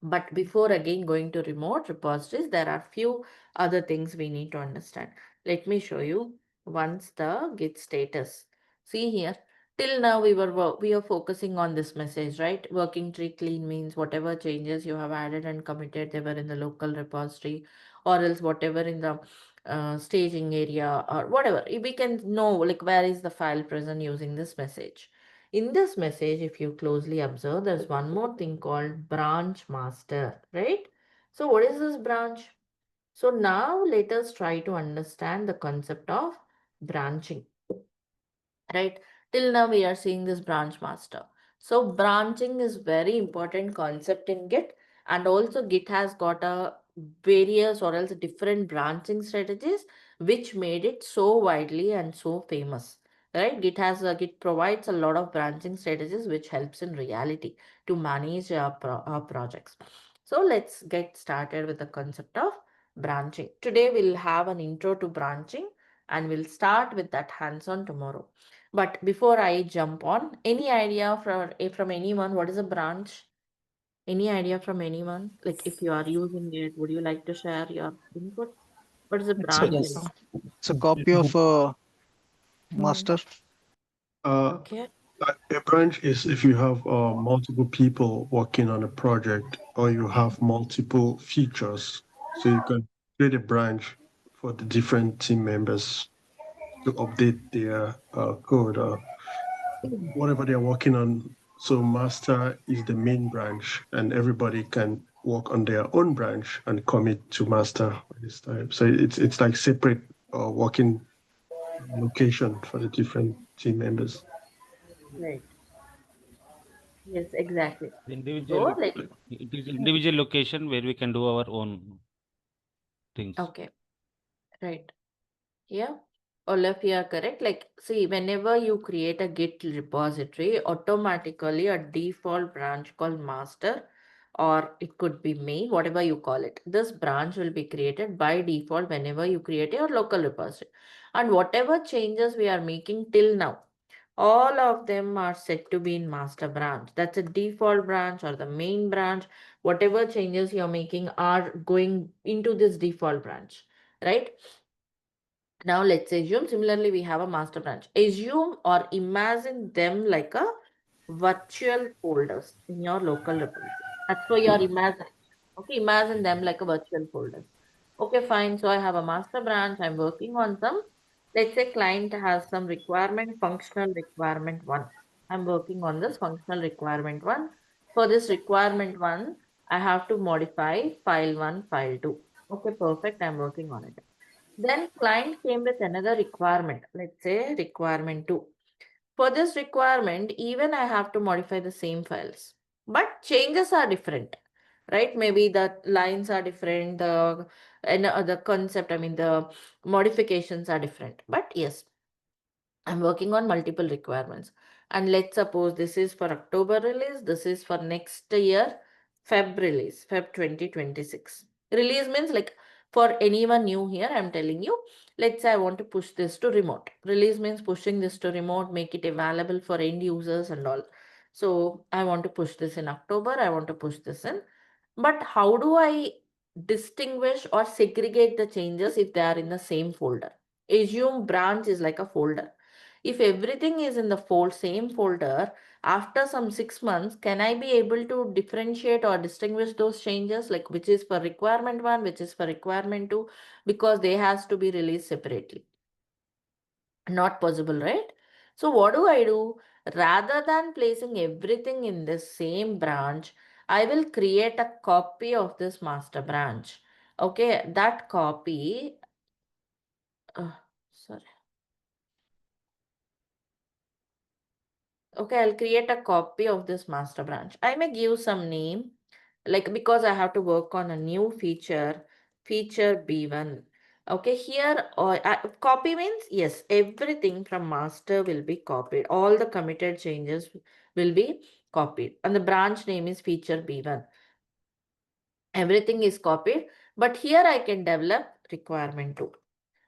But before again going to remote repositories, there are few other things we need to understand. Let me show you once the git status. See here, till now we are focusing on this message, right? Working tree clean means whatever changes you have added and committed, they were in the local repository, or else whatever in the staging area or whatever. We can know like where is the file present using this message. In this message, if you closely observe, there's one more thing called branch master, right? So what is this branch? So now let us try to understand the concept of branching, right? Till now we are seeing this branch master. So branching is very important concept in Git, and also Git has got a various or else different branching strategies which made it so widely and so famous. Right? Git provides a lot of branching strategies which helps in reality to manage our projects. So let's get started with the concept of branching. Today we'll have an intro to branching and we'll start with that hands-on tomorrow. But before I jump on, any idea from anyone? What is a branch? Any idea from anyone? Like if you are using it, would you like to share your input? What is a It's a branch? Yes. it's a copy of master. Uh, Okay. a branch is if you have multiple people working on a project or you have multiple features. So you can create a branch for the different team members to update their code or whatever they're working on. So master is the main branch and everybody can work on their own branch and commit to master at this time. So it's like separate working location for the different team members. Right. Yes, exactly. So Individual, like, it is individual location where we can do our own things. okay, right. Yeah. All of you are correct. Like, see, whenever you create a Git repository, automatically a default branch called master, or it could be main, whatever you call it. This branch will be created by default whenever you create your local repository. And whatever changes we are making till now, all of them are set to be in master branch. That's a default branch or the main branch. Whatever changes you're making are going into this default branch, right? Now let's assume similarly we have a master branch. Assume or imagine them like a virtual folders in your local repository. That's why you're imagining. Okay, imagine them like a virtual folders. Okay, fine. So I have a master branch. I'm working on some. Let's say client has some requirement, functional requirement one. I'm working on this functional requirement one. For this requirement one, I have to modify file one, file two. Okay, perfect. I'm working on it. Then client came with another requirement. Let's say requirement two. For this requirement, even I have to modify the same files, but changes are different, right? Maybe the lines are different, the concept, I mean, the modifications are different. But yes, I'm working on multiple requirements. And let's suppose this is for October release, this is for next year, Feb release, Feb 2026. Release means like for anyone new here, I'm telling you, let's say I want to push this to remote. Release means pushing this to remote, make it available for end users and all. So I want to push this in October, I want to push this in. But how do I distinguish or segregate the changes if they are in the same folder? Assume branch is like a folder. If everything is in the same folder, after some 6 months, can I be able to differentiate or distinguish those changes, like which is for requirement one, which is for requirement two, because they has to be released separately? Not possible, right? So what do I do? Rather than placing everything in the same branch, I will create a copy of this master branch. Okay, that copy, sorry. Okay, I'll create a copy of this master branch. I may give some name, like because I have to work on a new feature, feature B1. Okay, here copy means yes, everything from master will be copied. All the committed changes will be copied. And the branch name is feature B1. Everything is copied, but here I can develop requirement 2.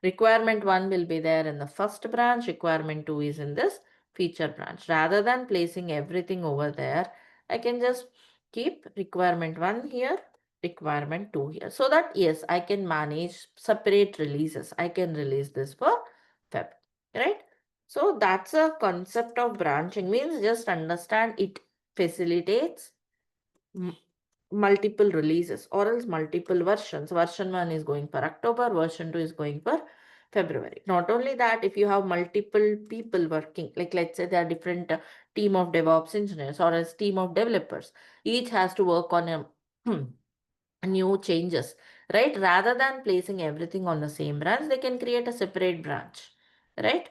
Requirement 1 will be there in the first branch, requirement 2 is in this feature branch. Rather than placing everything over there, I can just keep requirement 1 here, requirement 2 here. So that yes, I can manage separate releases. I can release this for Feb, right? So that's a concept of branching, means just understand it facilitates multiple releases or else multiple versions. Version 1 is going for October, version 2 is going for February. Not only that, if you have multiple people working, like let's say there are different team of DevOps engineers or a team of developers, each has to work on a new changes, right? Rather than placing everything on the same branch, they can create a separate branch, right?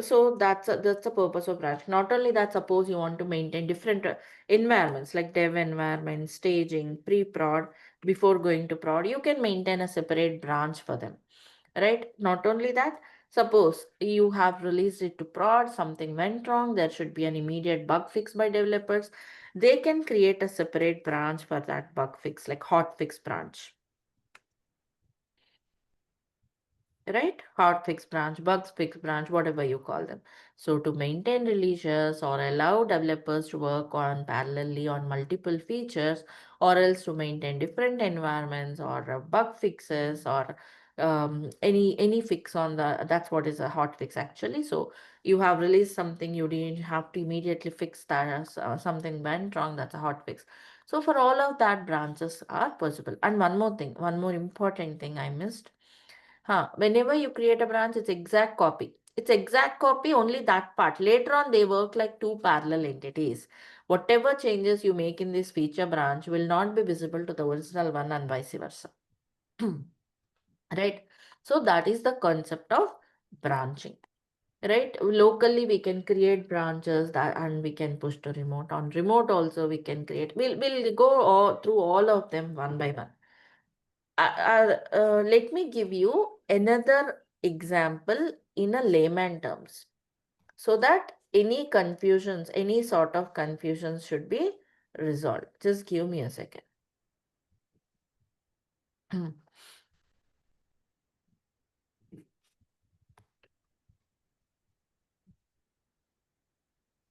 So that's the purpose of branch. Not only that, suppose you want to maintain different environments like dev environment, staging, pre-prod, before going to prod, you can maintain a separate branch for them, right? Not only that, suppose you have released it to prod, something went wrong, there should be an immediate bug fix by developers. They can create a separate branch for that bug fix, like hot fix branch. right? Hotfix branch, bugs fix branch, whatever you call them. So to maintain releases or allow developers to work on parallelly on multiple features, or else to maintain different environments or bug fixes or any fix on the, that's what is a hotfix actually. So you have released something, you didn't have to immediately fix that as something went wrong, that's a hotfix. So for all of that, branches are possible. And one more thing, one more important thing I missed. Whenever you create a branch, it's exact copy. It's exact copy, only that part. Later on, they work like two parallel entities. Whatever changes you make in this feature branch will not be visible to the original one and vice versa. Right? So that is the concept of branching. Right? Locally, we can create branches that and we can push to remote. On remote also, we can create. We'll go through all of them one by one. Let me give you another example in a layman terms so that any confusions, any sort of confusions should be resolved. Just give me a second.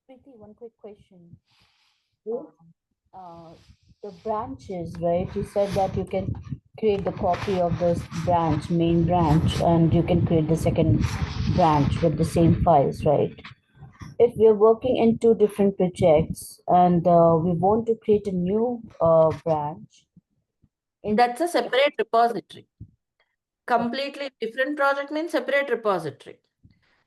Preeti, one quick question. Uh, the branches, right? You said that you can create the copy of this branch, main branch, and you can create the second branch with the same files, right? If we're working in two different projects and we want to create a new branch, That's a separate repository. Completely different project means separate repository.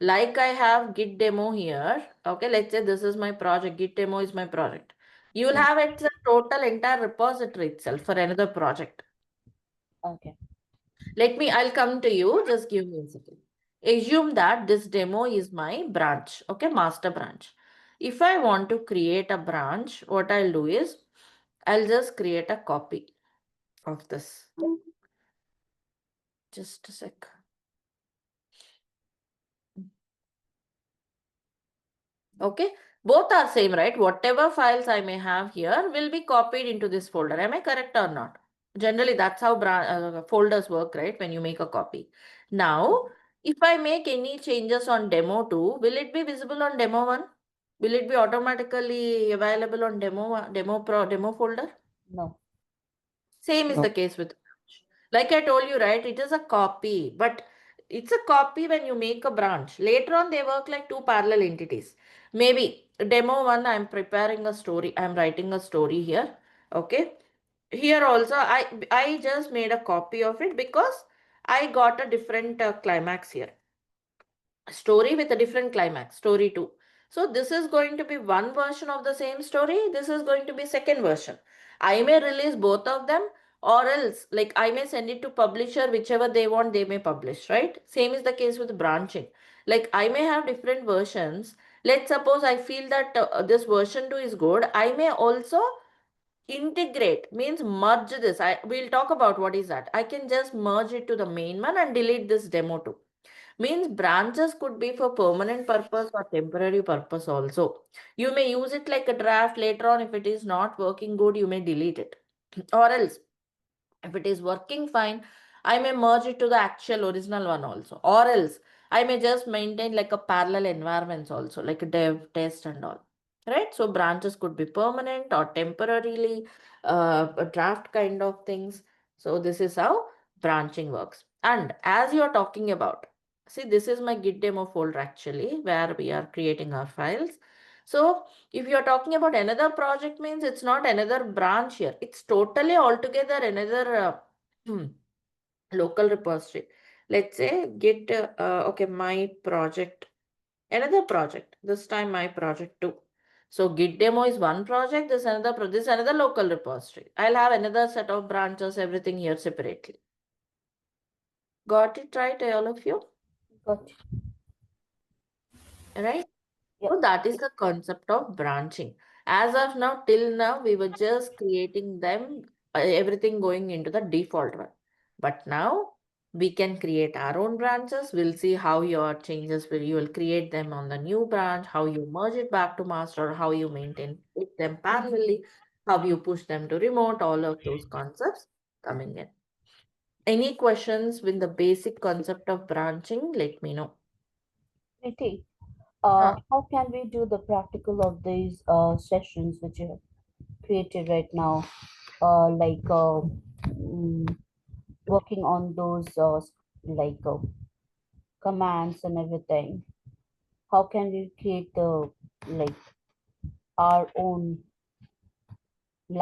Like I have Git demo here. Okay, let's say this is my project. Git demo is my project. You will have it a total entire repository itself for another project. okay. I'll come to you. Just give me a second. Assume that this demo is my branch, okay, master branch. If I want to create a branch, what I'll do is I'll just create a copy of this. Just a sec. Okay, both are same, right? Whatever files I may have here will be copied into this folder. Am I correct or not? Generally, that's how folders work, right? When you make a copy. Now, if I make any changes on demo 2, will it be visible on demo 1? Will it be automatically available on demo folder? No. Same is No. the case with branch. Like I told you, right? It is a copy, but it's a copy when you make a branch. Later on, they work like two parallel entities. Maybe demo 1, I'm preparing a story. I'm writing a story here. Okay. Here also, I just made a copy of it because I got a different climax here. Story with a different climax, story 2. So this is going to be one version of the same story. This is going to be second version. I may release both of them, or else like I may send it to publisher, whichever they want, they may publish, right? Same is the case with branching. Like I may have different versions. Let's suppose I feel that this version 2 is good. I may also integrate, means merge this. We'll talk about what is that. I can just merge it to the main one and delete this demo 2. Means branches could be for permanent purpose or temporary purpose also. You may use it like a draft. Later on, if it is not working good, you may delete it. Or else, if it is working fine, I may merge it to the actual original one also. Or else, I may just maintain like a parallel environments also, like a dev, test and all. Right? So branches could be permanent or temporarily, a draft kind of things. So this is how branching works. And as you are talking about, see, this is my Git demo folder actually, where we are creating our files. So if you are talking about another project, means it's not another branch here. It's totally altogether another local repository. Let's say Git, okay, my project, another project, this time my project 2. So Git demo is one project, this is another local repository. I'll have another set of branches, everything here separately. Got it right, all of you? Got it. Right? Yeah. So that is the concept of branching. As of now, till now, we were just creating them, everything going into the default one. But now we can create our own branches. We'll see how your changes will, you will create them on the new branch, how you merge it back to master, how you maintain them parallelly, how you push them to remote, all of those concepts coming in. Any questions with the basic concept of branching? Let me know. Preeti, Ah. how can we do the practical of these sessions which you have created right now? Like working on those like commands and everything. How can we create the like our own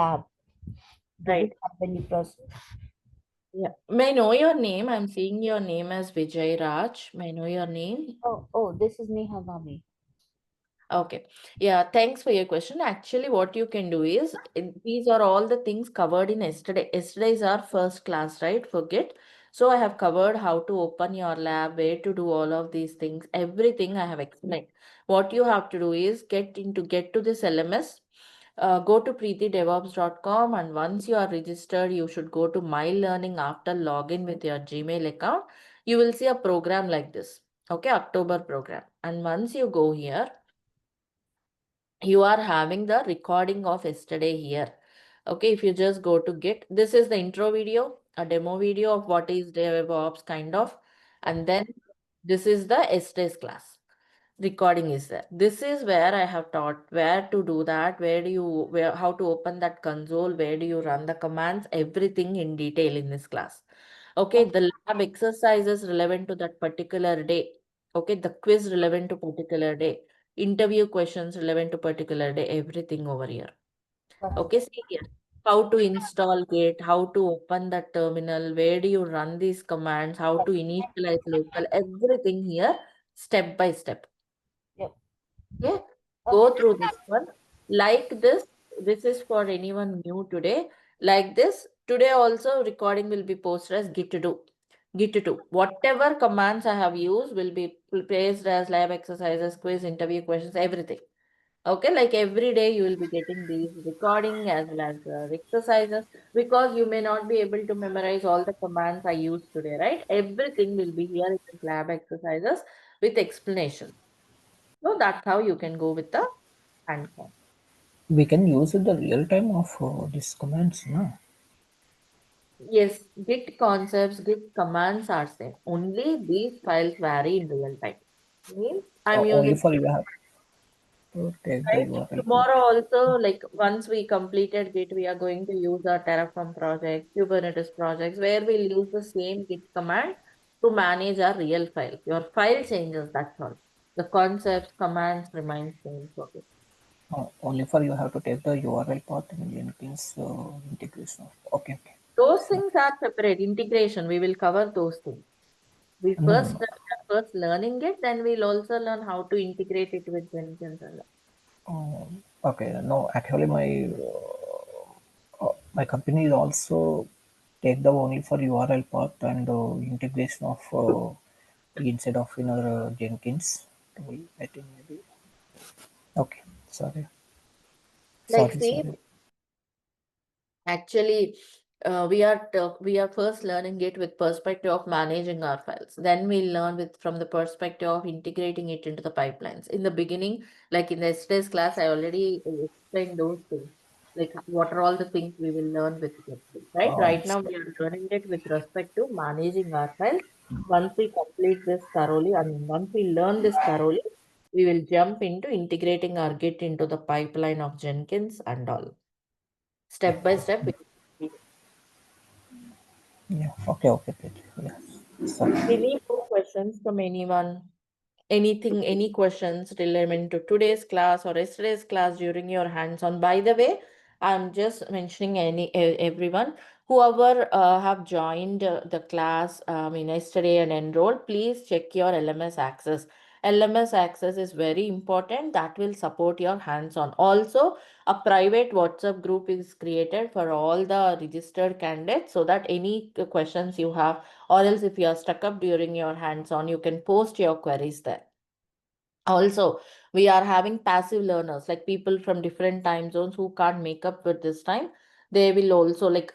lab? Do we Right. have any process? Yeah. May I know your name? I'm seeing your name as Vijay Raj. May I know your name? Oh, this is Neha Mami. Okay. Yeah, thanks for your question. Actually, what you can do is these are all the things covered in yesterday. Yesterday is our first class, right? Forget. So I have covered how to open your lab, where to do all of these things, everything I have explained. What you have to do is get to this LMS, go to preetidevops.com, and once you are registered, you should go to My Learning after login with your Gmail account. You will see a program like this. Okay, October program. And once you go here, you are having the recording of yesterday here. Okay, if you just go to Git, this is the intro video, a demo video of what is DevOps kind of, and then this is the yesterday's class. Recording is there. This is where I have taught where to do that, how to open that console, where do you run the commands, everything in detail in this class. Okay, the lab exercises relevant to that particular day. Okay, the quiz relevant to particular day, interview questions relevant to particular day, everything over here. Okay, see here. How to install Git, how to open the terminal, where do you run these commands, how to initialize local, everything here, step by step. Yep. Okay, go through this one. Like this is for anyone new today. Like this, today also recording will be posted as Git to do. Git to do. Whatever commands I have used will be placed as lab exercises, quiz, interview questions, everything. Okay, like every day you will be getting these recording as well as exercises, because you may not be able to memorize all the commands I used today, right? Everything will be here in this lab exercises with explanation. So that's how you can go with the hands-on. We can use the real time of these commands, no? Yes, Git concepts, Git commands are same. Only these files vary in real time. Means I'm Only using for you have to take the right. URL port. Tomorrow also, like once we completed Git, we are going to use our Terraform project, Kubernetes projects, where we'll use the same Git command to manage our real file. Your file changes, that's all. The concepts, commands remain same for it. Only for you have to take the URL path and Jenkins integration. Okay, okay. Those things are separate. Integration, we will cover those things. We No, no, no. first learning it, then we'll also learn how to integrate it with Jenkins and Okay, no. Actually, my company is also take the only for URL path and integration of instead of Jenkins tool. I think maybe. Okay, sorry, like sorry, see. sorry. Actually, we are first learning it with perspective of managing our files. Then we learn with from the perspective of integrating it into the pipelines. In the beginning, like in yesterday's class, I already explained those things. Like what are all the things we will learn with it, right? Right now we are learning it with respect to managing our files. Once we complete this thoroughly, and once we learn this thoroughly, we will jump into integrating our Git into the pipeline of Jenkins and all. Step by step. Yeah. Okay, okay, okay. Yeah. Sorry. Any more questions from anyone? Anything, any questions relevant to today's class or yesterday's class during your hands-on? By the way, I'm just mentioning everyone, whoever have joined the class yesterday and enrolled, please check your LMS access. LMS access is very important. That will support your hands-on. Also, a private WhatsApp group is created for all the registered candidates, so that any questions you have, or else if you are stuck up during your hands-on, you can post your queries there. Also, we are having passive learners, like people from different time zones who can't make up with this time. They will also, like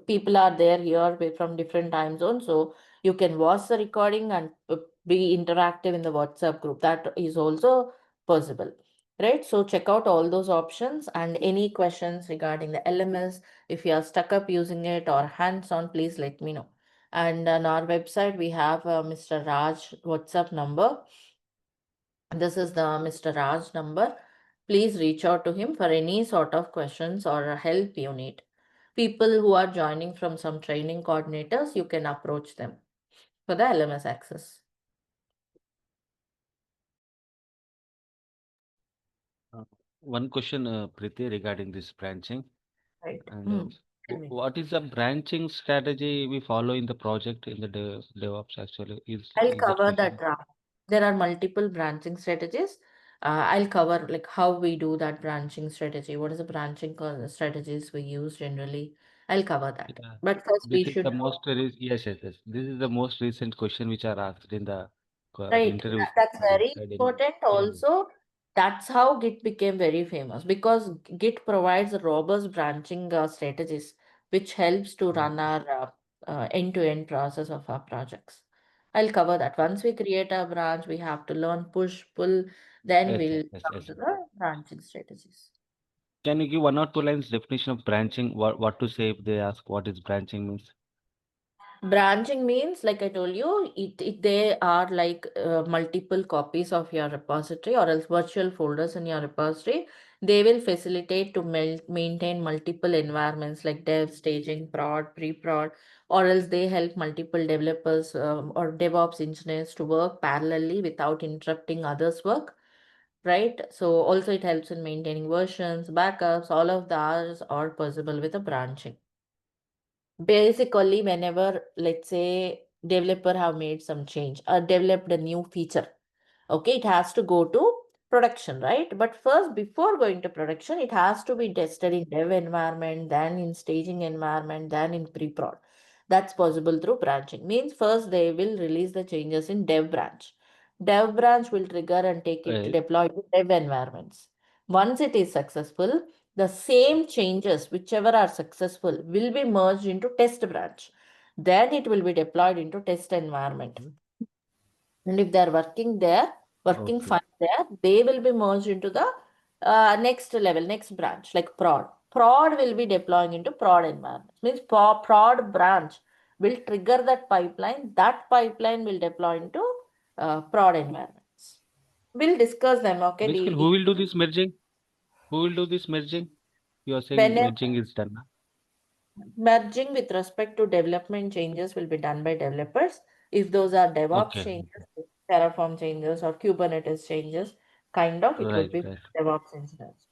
people are there here from different time zones, so you can watch the recording and be interactive in the WhatsApp group. That is also possible, right? So check out all those options, and any questions regarding the LMS, if you are stuck up using it or hands-on, please let me know. And on our website, we have Mr. Raj WhatsApp number. This is the Mr. Raj number. Please reach out to him for any sort of questions or help you need. People who are joining from some training coordinators, you can approach them for the LMS access. One question, Preeti, regarding this branching. Right. And Tell me. what is the branching strategy we follow in the project in the DevOps actually? I'll Is that cover question? that. There are multiple branching strategies. I'll cover like how we do that branching strategy. What is the branching strategies we use generally? I'll cover that. Yeah. But first, we This is should the most yes, yes, yes. This is the most recent question which are asked in the right. interviews. That's They very said in important. yeah. Also, that's how Git became very famous because Git provides robust branching strategies, which helps to run our end-to-end process of our projects. I'll cover that. Once we create a branch, we have to learn push, pull, then Yes, we'll yes, come yes. to the branching strategies. Can you give 1 or 2 lines definition of branching? What to say if they ask what is branching means? Branching means, like I told you, they are like multiple copies of your repository or else virtual folders in your repository. They will facilitate to maintain multiple environments like dev, staging, prod, pre-prod, or else they help multiple developers or DevOps engineers to work parallelly without interrupting others' work. Right. So also it helps in maintaining versions, backups, all of those are possible with a branching. Basically, whenever, let's say, developer have made some change or developed a new feature, okay, it has to go to production, right? But first, before going to production, it has to be tested in dev environment, then in staging environment, then in pre-prod. That's possible through branching. Means first they will release the changes in dev branch. Dev branch will trigger and take it to Right. deploy to dev environments. Once it is successful, the same changes, whichever are successful, will be merged into test branch. Then it will be deployed into test environment. And if they're working there, working Okay. fine there, they will be merged into the next level, next branch, like prod. Prod will be deploying into prod environment. Means prod branch will trigger that pipeline. That pipeline will deploy into prod environments. We'll discuss them, okay? Basically, who will do this merging? Who will do this merging? You are saying Whenever merging is done. merging with respect to development changes will be done by developers. If those are DevOps Okay. changes, Terraform changes, or Kubernetes changes, kind of, it would Right, be right. DevOps engineers.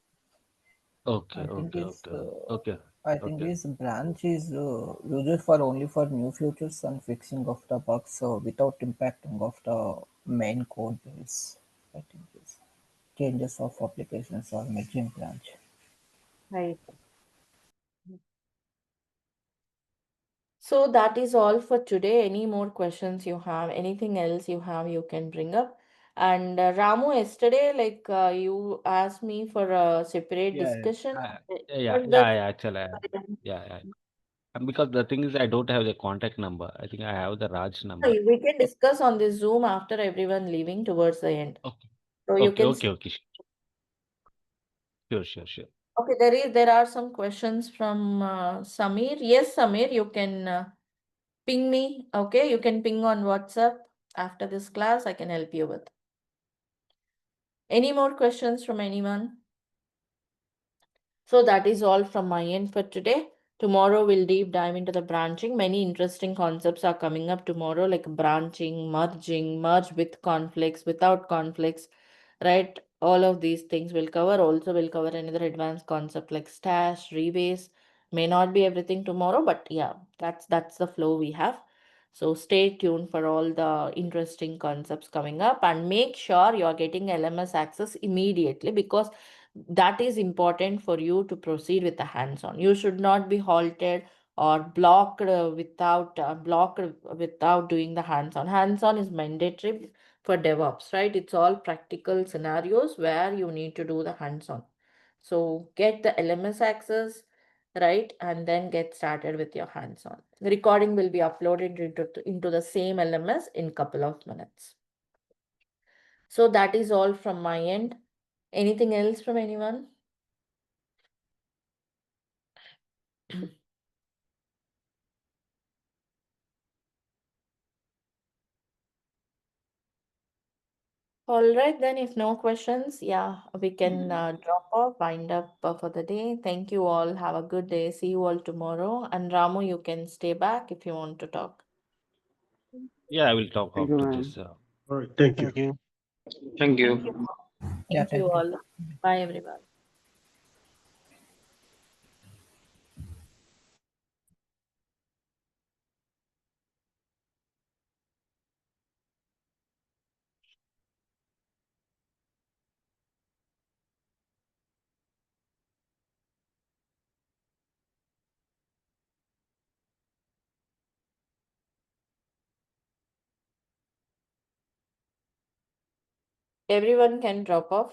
Okay, I think okay, is okay, okay, I think okay. this branch is used for only for new features and fixing of the bugs without impacting of the main code base. I think this changes of applications or merging branch. Right. So that is all for today. Any more questions you have, anything else you have, you can bring up. And Ramu, yesterday, like you asked me for a separate Yeah, discussion. yeah, Was that yeah, yeah, actually, yeah, yeah. And because the thing is, I don't have the contact number. I think I have the Raj number. we can discuss on this Zoom after everyone leaving towards the end. Okay, So you okay, can okay, okay. Sure, sure, sure. okay, there are some questions from Samir. Yes, Samir, you can ping me. Okay, you can ping on WhatsApp after this class. I can help you with. Any more questions from anyone? So that is all from my end for today. Tomorrow we'll deep dive into the branching. Many interesting concepts are coming up tomorrow, like branching, merging, merge with conflicts, without conflicts, right? All of these things we'll cover. Also, we'll cover another advanced concept like stash, rebase. May not be everything tomorrow, but yeah, that's the flow we have. So stay tuned for all the interesting concepts coming up and make sure you are getting LMS access immediately because that is important for you to proceed with the hands-on. You should not be halted or blocked without doing the hands-on. Hands-on is mandatory for DevOps, right? It's all practical scenarios where you need to do the hands-on. So get the LMS access, right? And then get started with your hands-on. The recording will be uploaded into the same LMS in couple of minutes. So that is all from my end. Anything else from anyone? All right, then, if no questions, yeah, we can drop off, wind up for the day. Thank you all. Have a good day. See you all tomorrow. And Ramu, you can stay back if you want to talk. Yeah, I will talk Thank you, after ma'am. this. All right, thank you. Thank you. Thank Thank you. you. Yeah, Thank you thank you. all. Bye, everyone. Everyone can drop off.